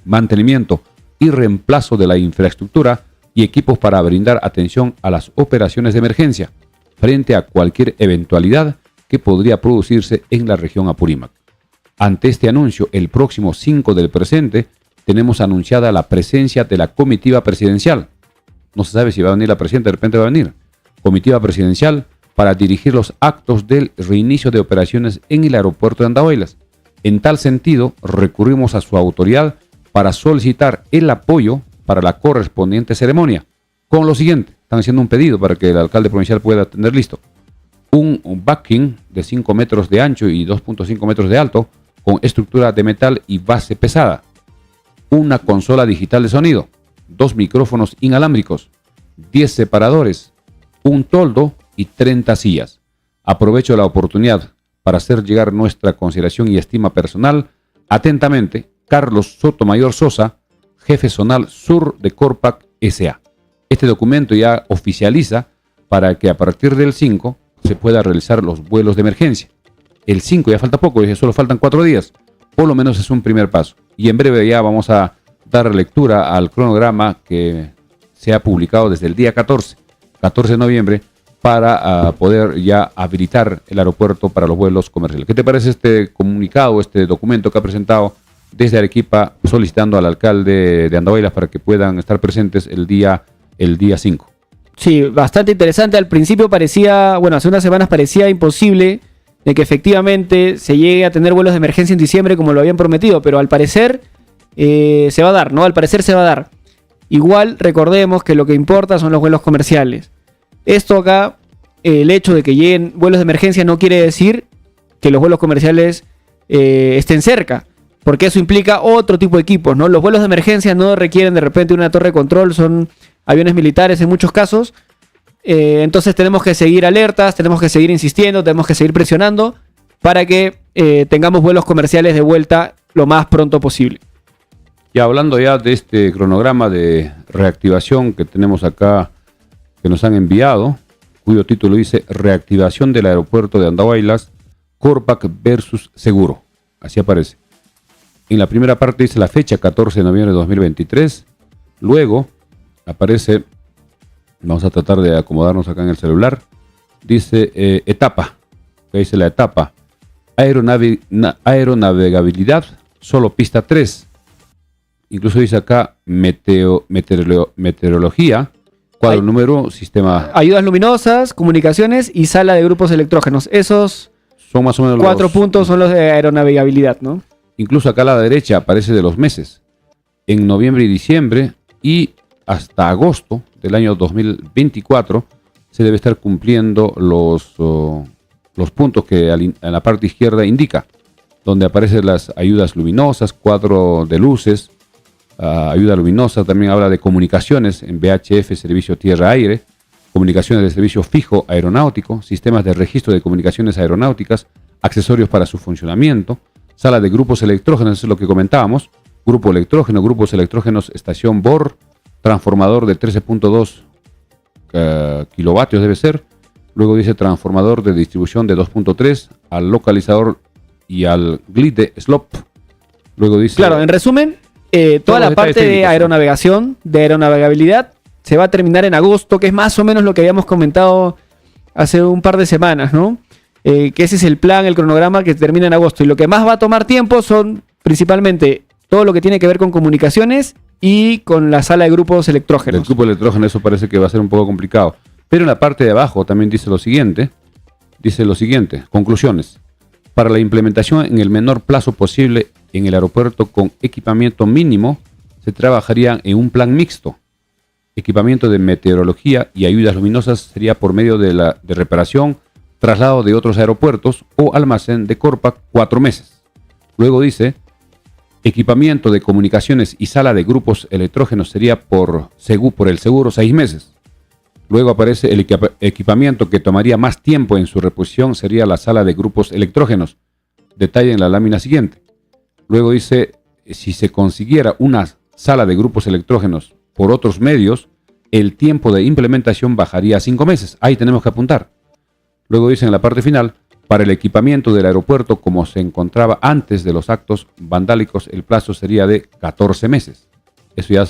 mantenimiento y reemplazo de la infraestructura y equipos para brindar atención a las operaciones de emergencia. frente a cualquier eventualidad que podría producirse en la región Apurímac. Ante este anuncio, el próximo 5 del presente, tenemos anunciada la presencia de la comitiva presidencial. No se sabe si va a venir la presidenta, de repente va a venir. Comitiva presidencial para dirigir los actos del reinicio de operaciones en el aeropuerto de Andahuaylas. En tal sentido, recurrimos a su autoridad para solicitar el apoyo para la correspondiente ceremonia. Con lo siguiente, están haciendo un pedido para que el alcalde provincial pueda tener listo. Un backing de 5 metros de ancho y 2.5 metros de alto, con estructura de metal y base pesada. Una consola digital de sonido, 2 micrófonos inalámbricos, 10 separadores, un toldo y 30 sillas. Aprovecho la oportunidad para hacer llegar nuestra consideración y estima personal. Atentamente, Carlos Sotomayor Sosa, jefe zonal sur de Corpac S.A. Este documento ya oficializa para que a partir del 5 se pueda realizar los vuelos de emergencia. El 5 ya falta poco, solo faltan 4 días. Por lo menos es un primer paso. Y en breve ya vamos a dar lectura al cronograma que se ha publicado desde el día 14 de noviembre, para poder ya habilitar el aeropuerto para los vuelos comerciales. ¿Qué te parece este comunicado, este documento que ha presentado desde Arequipa solicitando al alcalde de Andahuaylas para que puedan estar presentes el día 5? Sí, bastante interesante. Al principio parecía, bueno, hace unas semanas parecía imposible de que efectivamente se llegue a tener vuelos de emergencia en diciembre como lo habían prometido, pero al parecer se va a dar, ¿no? Al parecer se va a dar. Igual recordemos que lo que importa son los vuelos comerciales. Esto acá, el hecho de que lleguen vuelos de emergencia no quiere decir que los vuelos comerciales estén cerca, porque eso implica otro tipo de equipos, ¿no? Los vuelos de emergencia no requieren de repente una torre de control, son aviones militares en muchos casos. Entonces tenemos que seguir alertas, tenemos que seguir insistiendo, tenemos que seguir presionando para que tengamos vuelos comerciales de vuelta lo más pronto posible. Ya hablando ya de este cronograma de reactivación que tenemos acá, que nos han enviado, cuyo título dice Reactivación del aeropuerto de Andahuaylas, Corpac versus Seguro. Así aparece. En la primera parte dice la fecha, 14 de noviembre de 2023. Luego aparece, vamos a tratar de acomodarnos acá en el celular, dice etapa, que dice la etapa, aeronavegabilidad, solo pista 3. Incluso dice acá meteorología, cuadro número, sistema. Ayudas luminosas, comunicaciones y sala de grupos electrógenos. Esos son más o menos 4 puntos son los de aeronavegabilidad, ¿no? Incluso acá a la derecha aparece de los meses. En noviembre y diciembre y hasta agosto del año 2024 se debe estar cumpliendo los puntos que en la parte izquierda indica, donde aparecen las ayudas luminosas, cuadro de luces, ayuda luminosa, también habla de comunicaciones en VHF, servicio tierra-aire, comunicaciones de servicio fijo aeronáutico, sistemas de registro de comunicaciones aeronáuticas, accesorios para su funcionamiento, sala de grupos electrógenos, eso es lo que comentábamos, grupos electrógenos, estación BOR, transformador de 13.2 kilovatios debe ser, luego dice transformador de distribución de 2.3 al localizador y al glide slop, luego dice... Claro, en resumen, toda la parte de aeronavegación, de aeronavegabilidad, se va a terminar en agosto, que es más o menos lo que habíamos comentado hace un par de semanas, ¿no? Que ese es el plan, el cronograma que termina en agosto. Y lo que más va a tomar tiempo son principalmente todo lo que tiene que ver con comunicaciones y con la sala de grupos electrógenos. El grupo electrógeno, eso parece que va a ser un poco complicado. Pero en la parte de abajo también dice lo siguiente, conclusiones. Para la implementación en el menor plazo posible en el aeropuerto con equipamiento mínimo, se trabajaría en un plan mixto. Equipamiento de meteorología y ayudas luminosas sería por medio de reparación, traslado de otros aeropuertos o almacén de Corpac 4 meses. Luego dice, equipamiento de comunicaciones y sala de grupos electrógenos sería por el seguro 6 meses. Luego aparece el equipamiento que tomaría más tiempo en su reposición sería la sala de grupos electrógenos. Detalle en la lámina siguiente. Luego dice, si se consiguiera una sala de grupos electrógenos por otros medios, el tiempo de implementación bajaría a 5 meses. Ahí tenemos que apuntar. Luego dice en la parte final, para el equipamiento del aeropuerto como se encontraba antes de los actos vandálicos, el plazo sería de 14 meses. Eso ya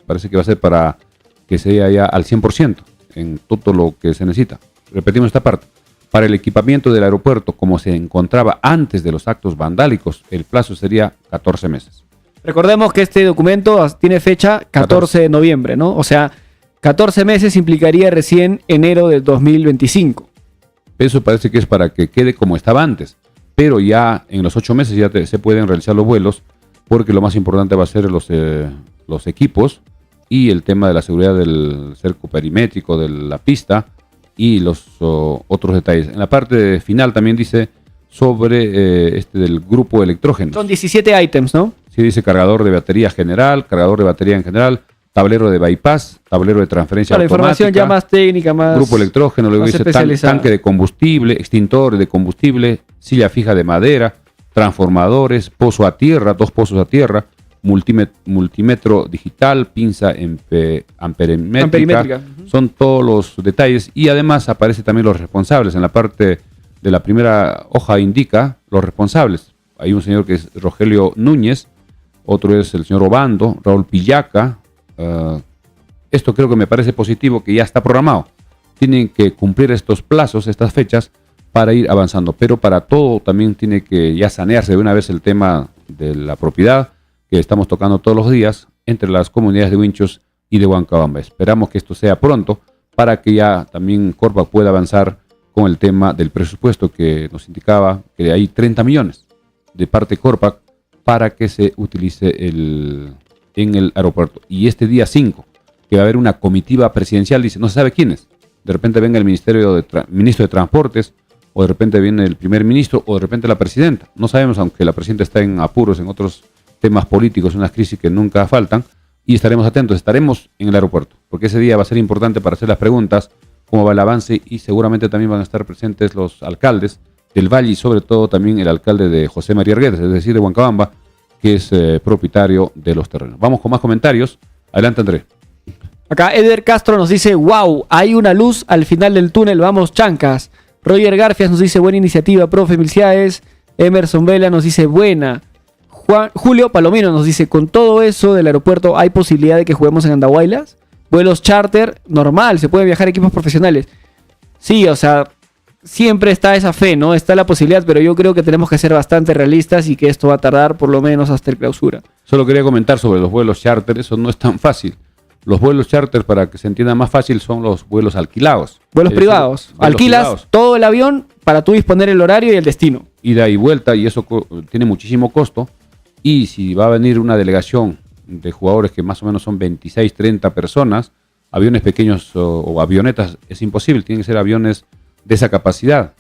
parece que va a ser para que sea ya al 100% en todo lo que se necesita. repetimos esta parte, para el equipamiento del aeropuerto como se encontraba antes de los actos vandálicos, el plazo sería 14 meses. Recordemos que este documento tiene fecha 14 de noviembre, ¿no? O sea, 14 meses implicaría recién enero del 2025. Eso parece que es para que quede como estaba antes, pero ya en los 8 meses ya se pueden realizar los vuelos, porque lo más importante va a ser los equipos y el tema de la seguridad del cerco perimétrico de la pista y los otros detalles. En la parte final también dice sobre del grupo de electrógenos. Son 17 ítems, ¿no? Sí, dice cargador de batería general, cargador de batería en general, tablero de bypass, tablero de transferencia La automática. información ya más técnica, más... Grupo electrógeno, luego dice tanque de combustible, extintor de combustible, silla fija de madera, transformadores, pozo a tierra, 2 pozos a tierra, multímetro digital, pinza amperimétrica. Son todos los detalles y además aparece también los responsables. En la parte de la primera hoja indica los responsables. Hay un señor que es Rogelio Núñez, otro es el señor Obando, Raúl Pillaca. Esto creo que me parece positivo, que ya está programado. Tienen que cumplir estos plazos, estas fechas, para ir avanzando. Pero para todo también tiene que ya sanearse de una vez el tema de la propiedad que estamos tocando todos los días entre las comunidades de Huinchos y de Huancabamba. Esperamos que esto sea pronto para que ya también Corpac pueda avanzar con el tema del presupuesto que nos indicaba que hay 30 millones de parte Corpac para que se utilice en el aeropuerto. Y este día 5, que va a haber una comitiva presidencial, dice, no se sabe quién es. De repente venga el ministro de Transportes, o de repente viene el primer ministro, o de repente la presidenta. No sabemos, aunque la presidenta está en apuros en otros temas políticos, unas crisis que nunca faltan, y estaremos atentos, estaremos en el aeropuerto, porque ese día va a ser importante para hacer las preguntas, cómo va el avance, y seguramente también van a estar presentes los alcaldes del Valle y sobre todo también el alcalde de José María Arguedas, es decir, de Huancabamba, que es propietario de los terrenos. Vamos con más comentarios. Adelante, André. Acá Eder Castro nos dice, wow, hay una luz al final del túnel, vamos chancas. Roger Garfias nos dice, buena iniciativa, profe, felicidades. Emerson Vela nos dice, buena. Julio Palomino nos dice, con todo eso del aeropuerto, ¿hay posibilidad de que juguemos en Andahuaylas? Vuelos charter, normal, se pueden viajar equipos profesionales. Sí, o sea, siempre está esa fe, ¿no? Está la posibilidad, pero yo creo que tenemos que ser bastante realistas y que esto va a tardar por lo menos hasta el clausura. Solo quería comentar sobre los vuelos charter, eso no es tan fácil. Los vuelos charter, para que se entienda más fácil, son los vuelos alquilados. Vuelos privados. Alquilas todo el avión para tú disponer el horario y el destino. Ida y vuelta, y eso tiene muchísimo costo. Y si va a venir una delegación de jugadores que más o menos son 26, 30 personas, aviones pequeños o avionetas, es imposible. Tienen que ser aviones de esa capacidad.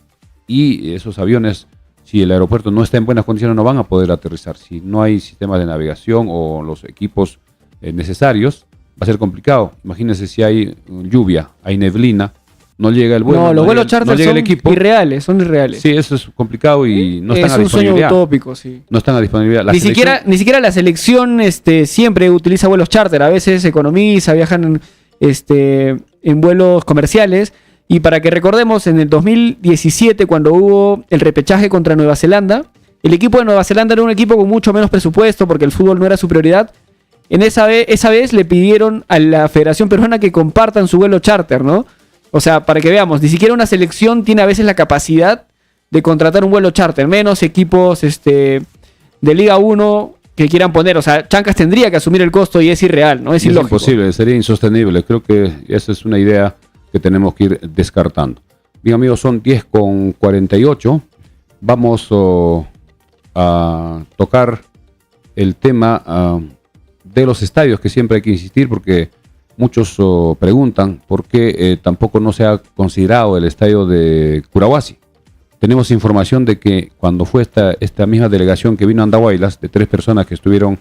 Y esos aviones, si el aeropuerto no está en buenas condiciones, no van a poder aterrizar. Si no hay sistemas de navegación o los equipos necesarios, va a ser complicado. Imagínense si hay lluvia, hay neblina, no llega el vuelo. No, los vuelos charter son irreales, son irreales. Sí, eso es complicado y no están a disponibilidad. Es un sueño utópico, sí. No están a disponibilidad. Ni siquiera la selección siempre utiliza vuelos charter. A veces economiza, viajan en vuelos comerciales. Y para que recordemos, en el 2017, cuando hubo el repechaje contra Nueva Zelanda, el equipo de Nueva Zelanda era un equipo con mucho menos presupuesto porque el fútbol no era su prioridad. Esa vez le pidieron a la Federación Peruana que compartan su vuelo charter, ¿no? O sea, para que veamos, ni siquiera una selección tiene a veces la capacidad de contratar un vuelo charter, menos equipos de Liga 1 que quieran poner. O sea, Chancas tendría que asumir el costo y es irreal, ¿no? Es ilógico. Es imposible, sería insostenible. Creo que esa es una idea que tenemos que ir descartando. Bien, amigos, son 10:48. Vamos a tocar el tema de los estadios, que siempre hay que insistir porque muchos preguntan por qué tampoco no se ha considerado el estadio de Curahuasi. Tenemos información de que cuando fue esta misma delegación que vino a Andahuaylas, de 3 personas que estuvieron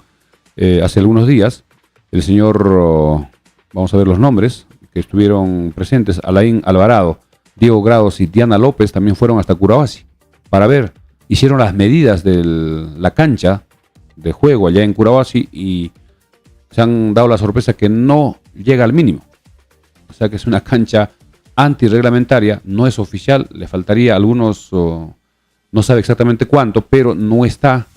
hace algunos días, el señor, vamos a ver los nombres, que estuvieron presentes, Alain Alvarado, Diego Grados y Diana López, también fueron hasta Curahuasi para ver, hicieron las medidas de la cancha de juego allá en Curahuasi y se han dado la sorpresa que no llega al mínimo. O sea que es una cancha antirreglamentaria, no es oficial, le faltaría algunos, no sabe exactamente cuánto, pero no está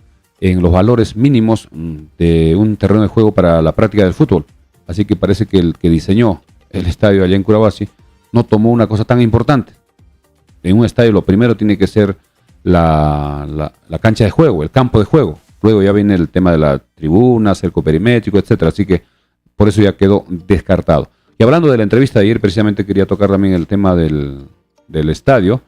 en los valores mínimos de un terreno de juego para la práctica del fútbol. Así que parece que el que diseñó el estadio allá en Curahuasi no tomó una cosa tan importante, En un estadio lo primero tiene que ser la cancha de juego, el campo de juego. Luego ya viene el tema de la tribuna, cerco perimétrico, etcétera. Así que por eso ya quedó descartado. Y hablando de la entrevista de ayer, precisamente quería tocar también el tema del estadio.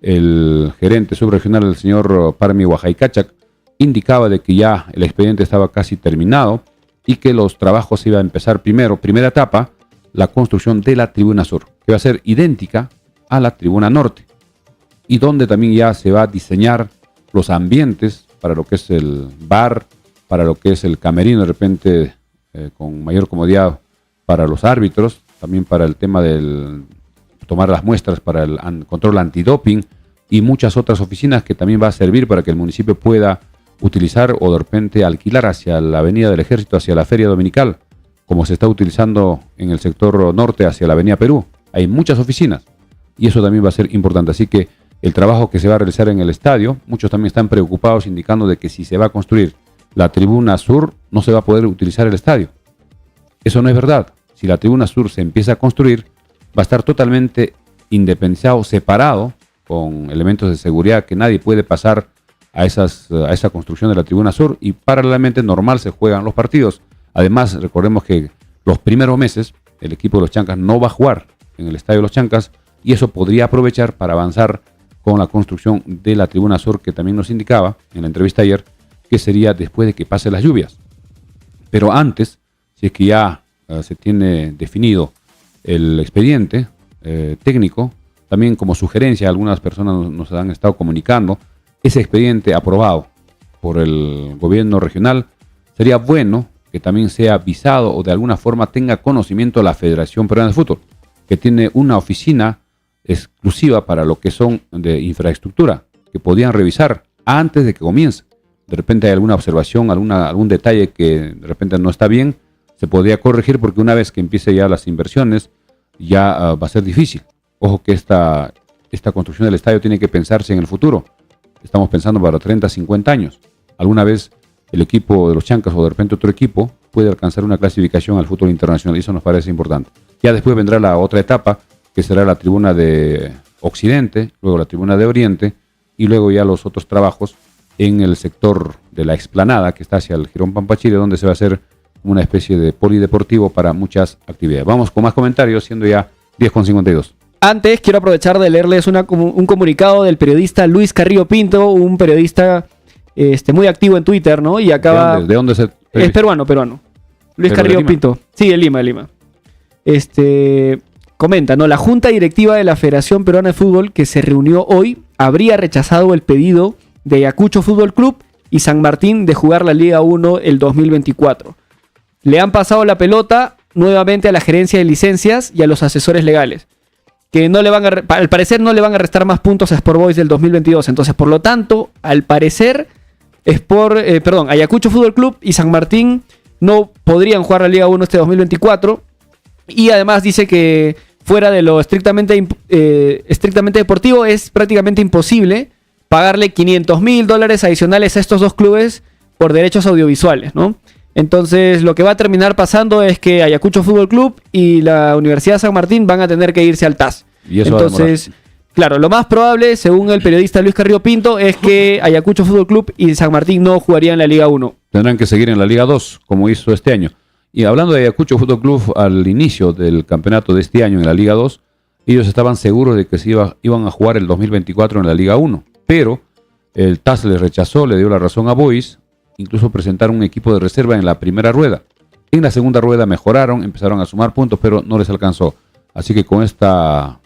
El gerente subregional, el señor Parmi Huajaicachac, indicaba de que ya el expediente estaba casi terminado y que los trabajos iban a empezar primera etapa, la construcción de la tribuna sur, que va a ser idéntica a la tribuna norte, y donde también ya se va a diseñar los ambientes para lo que es el bar, para lo que es el camerino, de repente con mayor comodidad para los árbitros, también para el tema del tomar las muestras para el control antidoping y muchas otras oficinas que también va a servir para que el municipio pueda utilizar o de repente alquilar hacia la Avenida del Ejército, hacia la Feria Dominical, como se está utilizando en el sector norte hacia la Avenida Perú. Hay muchas oficinas y eso también va a ser importante. Así que el trabajo que se va a realizar en el estadio, muchos también están preocupados indicando de que si se va a construir la tribuna sur, no se va a poder utilizar el estadio. Eso no es verdad. Si la tribuna sur se empieza a construir, va a estar totalmente independizado, separado, con elementos de seguridad que nadie puede pasar a esa construcción de la tribuna sur, y paralelamente normal se juegan los partidos. Además, recordemos que los primeros meses el equipo de los Chancas no va a jugar en el estadio de los Chancas, y eso podría aprovechar para avanzar con la construcción de la tribuna sur, que también nos indicaba en la entrevista ayer que sería después de que pasen las lluvias. Pero antes, si es que ya se tiene definido el expediente técnico, también como sugerencia, algunas personas nos han estado comunicando, ese expediente aprobado por el gobierno regional, sería bueno que también sea visado o de alguna forma tenga conocimiento la Federación Peruana de Fútbol, que tiene una oficina exclusiva para lo que son de infraestructura, que podían revisar antes de que comience. De repente hay alguna observación, algún detalle que de repente no está bien, se podría corregir, porque una vez que empiece ya las inversiones, ya va a ser difícil. Ojo que esta construcción del estadio tiene que pensarse en el futuro. Estamos pensando para 30, 50 años. Alguna vez el equipo de los Chancas o de repente otro equipo puede alcanzar una clasificación al fútbol internacional, y eso nos parece importante. Ya después vendrá la otra etapa, que será la tribuna de Occidente, luego la tribuna de Oriente, y luego ya los otros trabajos en el sector de la explanada que está hacia el Jirón Pampachire, donde se va a hacer una especie de polideportivo para muchas actividades. Vamos con más comentarios, siendo ya 10:52. Antes, quiero aprovechar de leerles un comunicado del periodista Luis Carrillo Pinto, un periodista muy activo en Twitter, ¿no? Y acaba... ¿De dónde es el periodista? Es peruano. Luis Carrillo Pinto. Sí, de Lima. Comenta, ¿no? La Junta Directiva de la Federación Peruana de Fútbol, que se reunió hoy, habría rechazado el pedido de Ayacucho Fútbol Club y San Martín de jugar la Liga 1 el 2024. Le han pasado la pelota nuevamente a la gerencia de licencias y a los asesores legales, que no le van al parecer no le van a restar más puntos a Sport Boys del 2022. Entonces, por lo tanto, al parecer, Ayacucho Fútbol Club y San Martín no podrían jugar la Liga 1 este 2024. Y además dice que fuera de lo estrictamente deportivo es prácticamente imposible pagarle $500,000 adicionales a estos dos clubes por derechos audiovisuales, ¿no? Entonces, lo que va a terminar pasando es que Ayacucho Fútbol Club y la Universidad San Martín van a tener que irse al TAS. Y eso entonces, claro, lo más probable, según el periodista Luis Carrillo Pinto, es que Ayacucho Fútbol Club y San Martín no jugarían la Liga 1. Tendrán que seguir en la Liga 2, como hizo este año. Y hablando de Ayacucho Fútbol Club, al inicio del campeonato de este año en la Liga 2, ellos estaban seguros de que iban a jugar el 2024 en la Liga 1. Pero el TAS les rechazó, le dio la razón a Boys. Incluso presentaron un equipo de reserva en la primera rueda. En la segunda rueda mejoraron, empezaron a sumar puntos, pero no les alcanzó. Así que con esta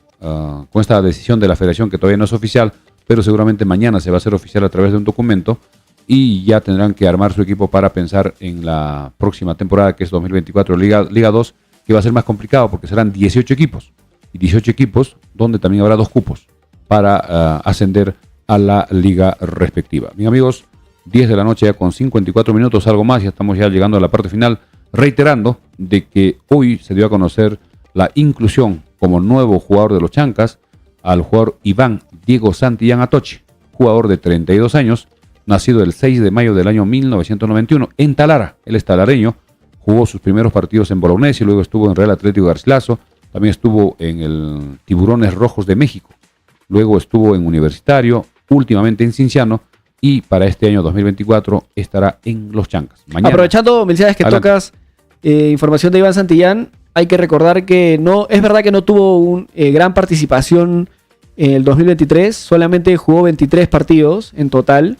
decisión de la federación, que todavía no es oficial, pero seguramente mañana se va a hacer oficial a través de un documento, y ya tendrán que armar su equipo para pensar en la próxima temporada, que es 2024 Liga 2, que va a ser más complicado porque serán 18 equipos. Y 18 equipos donde también habrá 2 cupos para ascender a la liga respectiva. Bien, amigos, 10 de la noche ya con 54 minutos, algo más, ya estamos ya llegando a la parte final, reiterando de que hoy se dio a conocer la inclusión como nuevo jugador de los Chancas al jugador Iván Diego Santillán Atoche, jugador de 32 años, nacido el 6 de mayo del año 1991 en Talara. Él es talareño, jugó sus primeros partidos en Bolognesi, luego estuvo en Real Atlético Garcilaso, también estuvo en el Tiburones Rojos de México. luego estuvo en Universitario, últimamente en Cienciano, y para este año 2024 estará en Los Chancas. Mañana, aprovechando, Melciades, que adelante. tocas información de Iván Santillán, hay que recordar que no es verdad que no tuvo una gran participación en el 2023, solamente jugó 23 partidos en total,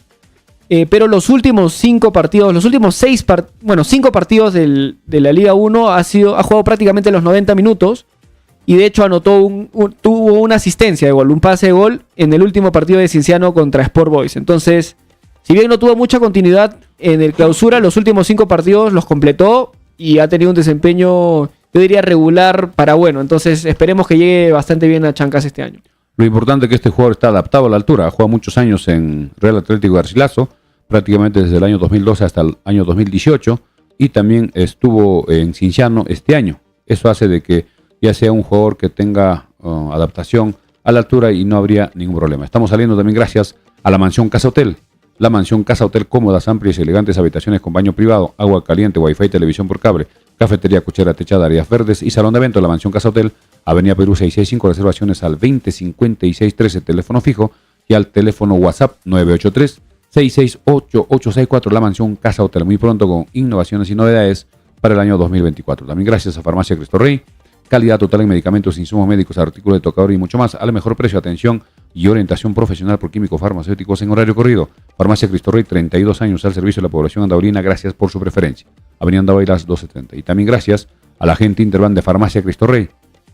pero los últimos 5 partidos, los últimos 5 partidos de la Liga 1 ha jugado prácticamente los 90 minutos y de hecho tuvo una asistencia de gol, un pase de gol en el último partido de Cienciano contra Sport Boys. Entonces, si bien no tuvo mucha continuidad en el clausura, los últimos 5 partidos los completó y ha tenido un desempeño, yo diría, regular para bueno. Entonces, esperemos que llegue bastante bien a Chancas este año. Lo importante es que este jugador está adaptado a la altura. Ha jugado muchos años en Real Atlético Garcilaso, prácticamente desde el año 2012 hasta el año 2018, y también estuvo en Cienciano este año. Eso hace de que ya sea un jugador que tenga adaptación a la altura y no habría ningún problema. Estamos saliendo también gracias a la Mansión Casa Hotel. La Mansión Casa Hotel, cómodas, amplias y elegantes habitaciones con baño privado, agua caliente, wifi, televisión por cable, cafetería, cochera techada, áreas verdes y salón de eventos. La Mansión Casa Hotel, Avenida Perú 665, reservaciones al 205613, teléfono fijo, y al teléfono WhatsApp 983-668-864. La Mansión Casa Hotel, muy pronto con innovaciones y novedades para el año 2024. También gracias a Farmacia Cristo Rey, calidad total en medicamentos, insumos médicos, artículos de tocador y mucho más, al mejor precio, atención y orientación profesional por químicos farmacéuticos en horario corrido. Farmacia Cristo Rey, 32 años al servicio de la población andaurina. Gracias por su preferencia. Avenida Andahuaylas 270. Y también gracias a la gente Interbank de Farmacia Cristo Rey,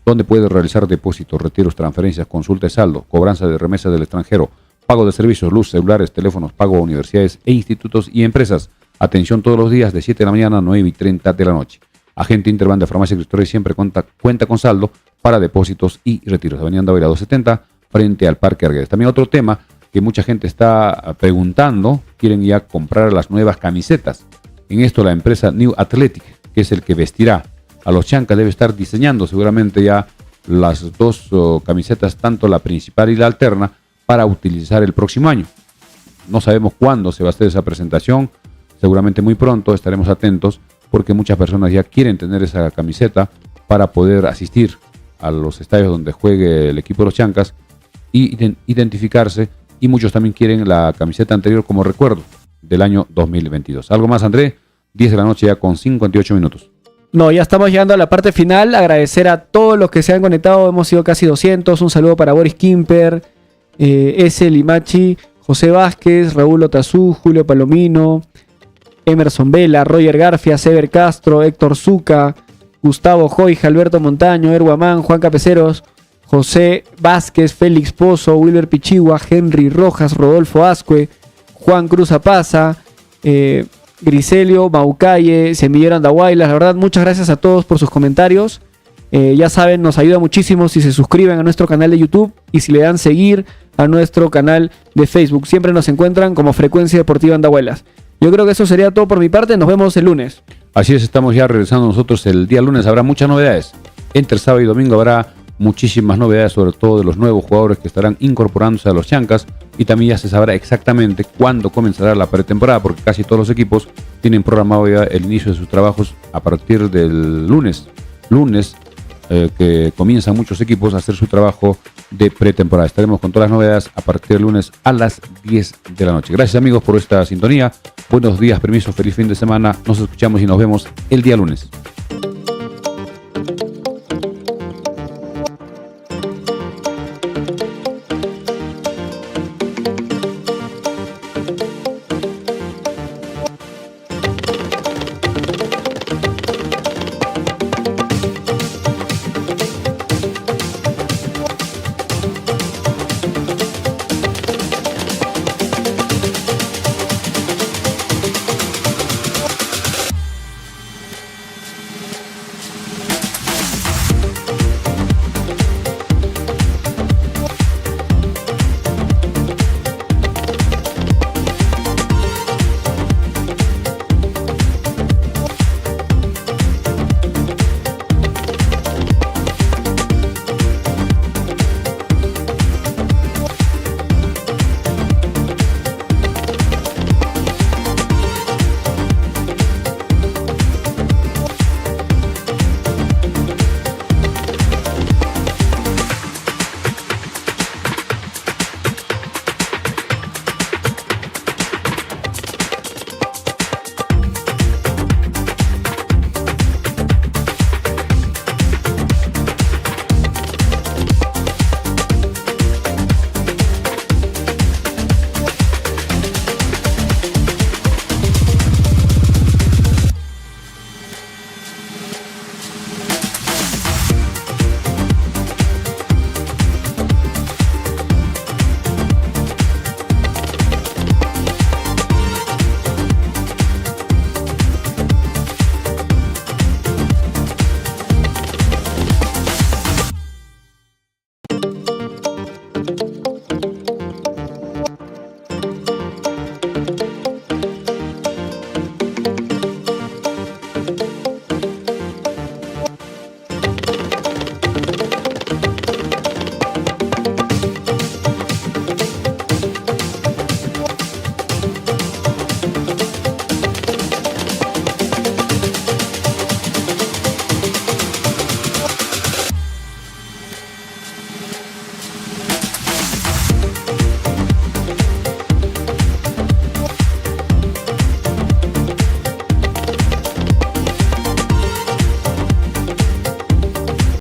donde puede realizar depósitos, retiros, transferencias, consulta de saldo, cobranza de remesas del extranjero, pago de servicios, luz, celulares, teléfonos, pago a universidades e institutos y empresas. Atención todos los días de 7 de la mañana a 9:30 de la noche. Agente Interbank de Farmacia Cristo Rey siempre cuenta con saldo para depósitos y retiros. Avenida Andahuaylas 270, frente al Parque Arguedas. También otro tema que mucha gente está preguntando, quieren ya comprar las nuevas camisetas. En esto la empresa New Athletic, que es el que vestirá a los Chancas, debe estar diseñando seguramente ya las dos camisetas, tanto la principal y la alterna, para utilizar el próximo año. No sabemos cuándo se va a hacer esa presentación, seguramente muy pronto, estaremos atentos, porque muchas personas ya quieren tener esa camiseta para poder asistir a los estadios donde juegue el equipo de los Chancas y identificarse, y muchos también quieren la camiseta anterior como recuerdo del año 2022. ¿Algo más, André? 10 de la noche ya con 58 minutos. No, ya estamos llegando a la parte final. Agradecer a todos los que se han conectado. Hemos sido casi 200. Un saludo para Boris Kimper, S. Limachi, José Vázquez, Raúl Otazú, Julio Palomino, Emerson Vela, Roger Garfia, Sever Castro, Héctor Zuca, Gustavo Joija, Alberto Montaño, Erguamán, Juan Capeceros, José Vázquez, Félix Pozo, Wilber Pichigua, Henry Rojas, Rodolfo Ascue, Juan Cruz Apaza, Griselio, Maucalle, Semillero Andahuaylas. La verdad, muchas gracias a todos por sus comentarios. Ya saben, nos ayuda muchísimo si se suscriben a nuestro canal de YouTube y si le dan seguir a nuestro canal de Facebook. Siempre nos encuentran como Frecuencia Deportiva Andahuaylas. Yo creo que eso sería todo por mi parte. Nos vemos el lunes. Así es, estamos ya regresando nosotros el día lunes. Habrá muchas novedades. Entre sábado y domingo habrá muchísimas novedades, sobre todo de los nuevos jugadores que estarán incorporándose a los Chancas, y también ya se sabrá exactamente cuándo comenzará la pretemporada, porque casi todos los equipos tienen programado ya el inicio de sus trabajos a partir del lunes que comienzan muchos equipos a hacer su trabajo de pretemporada. Estaremos con todas las novedades a partir del lunes a las 10 de la noche. Gracias, amigos, por esta sintonía. Buenos días, permiso, feliz fin de semana. Nos escuchamos y nos vemos el día lunes.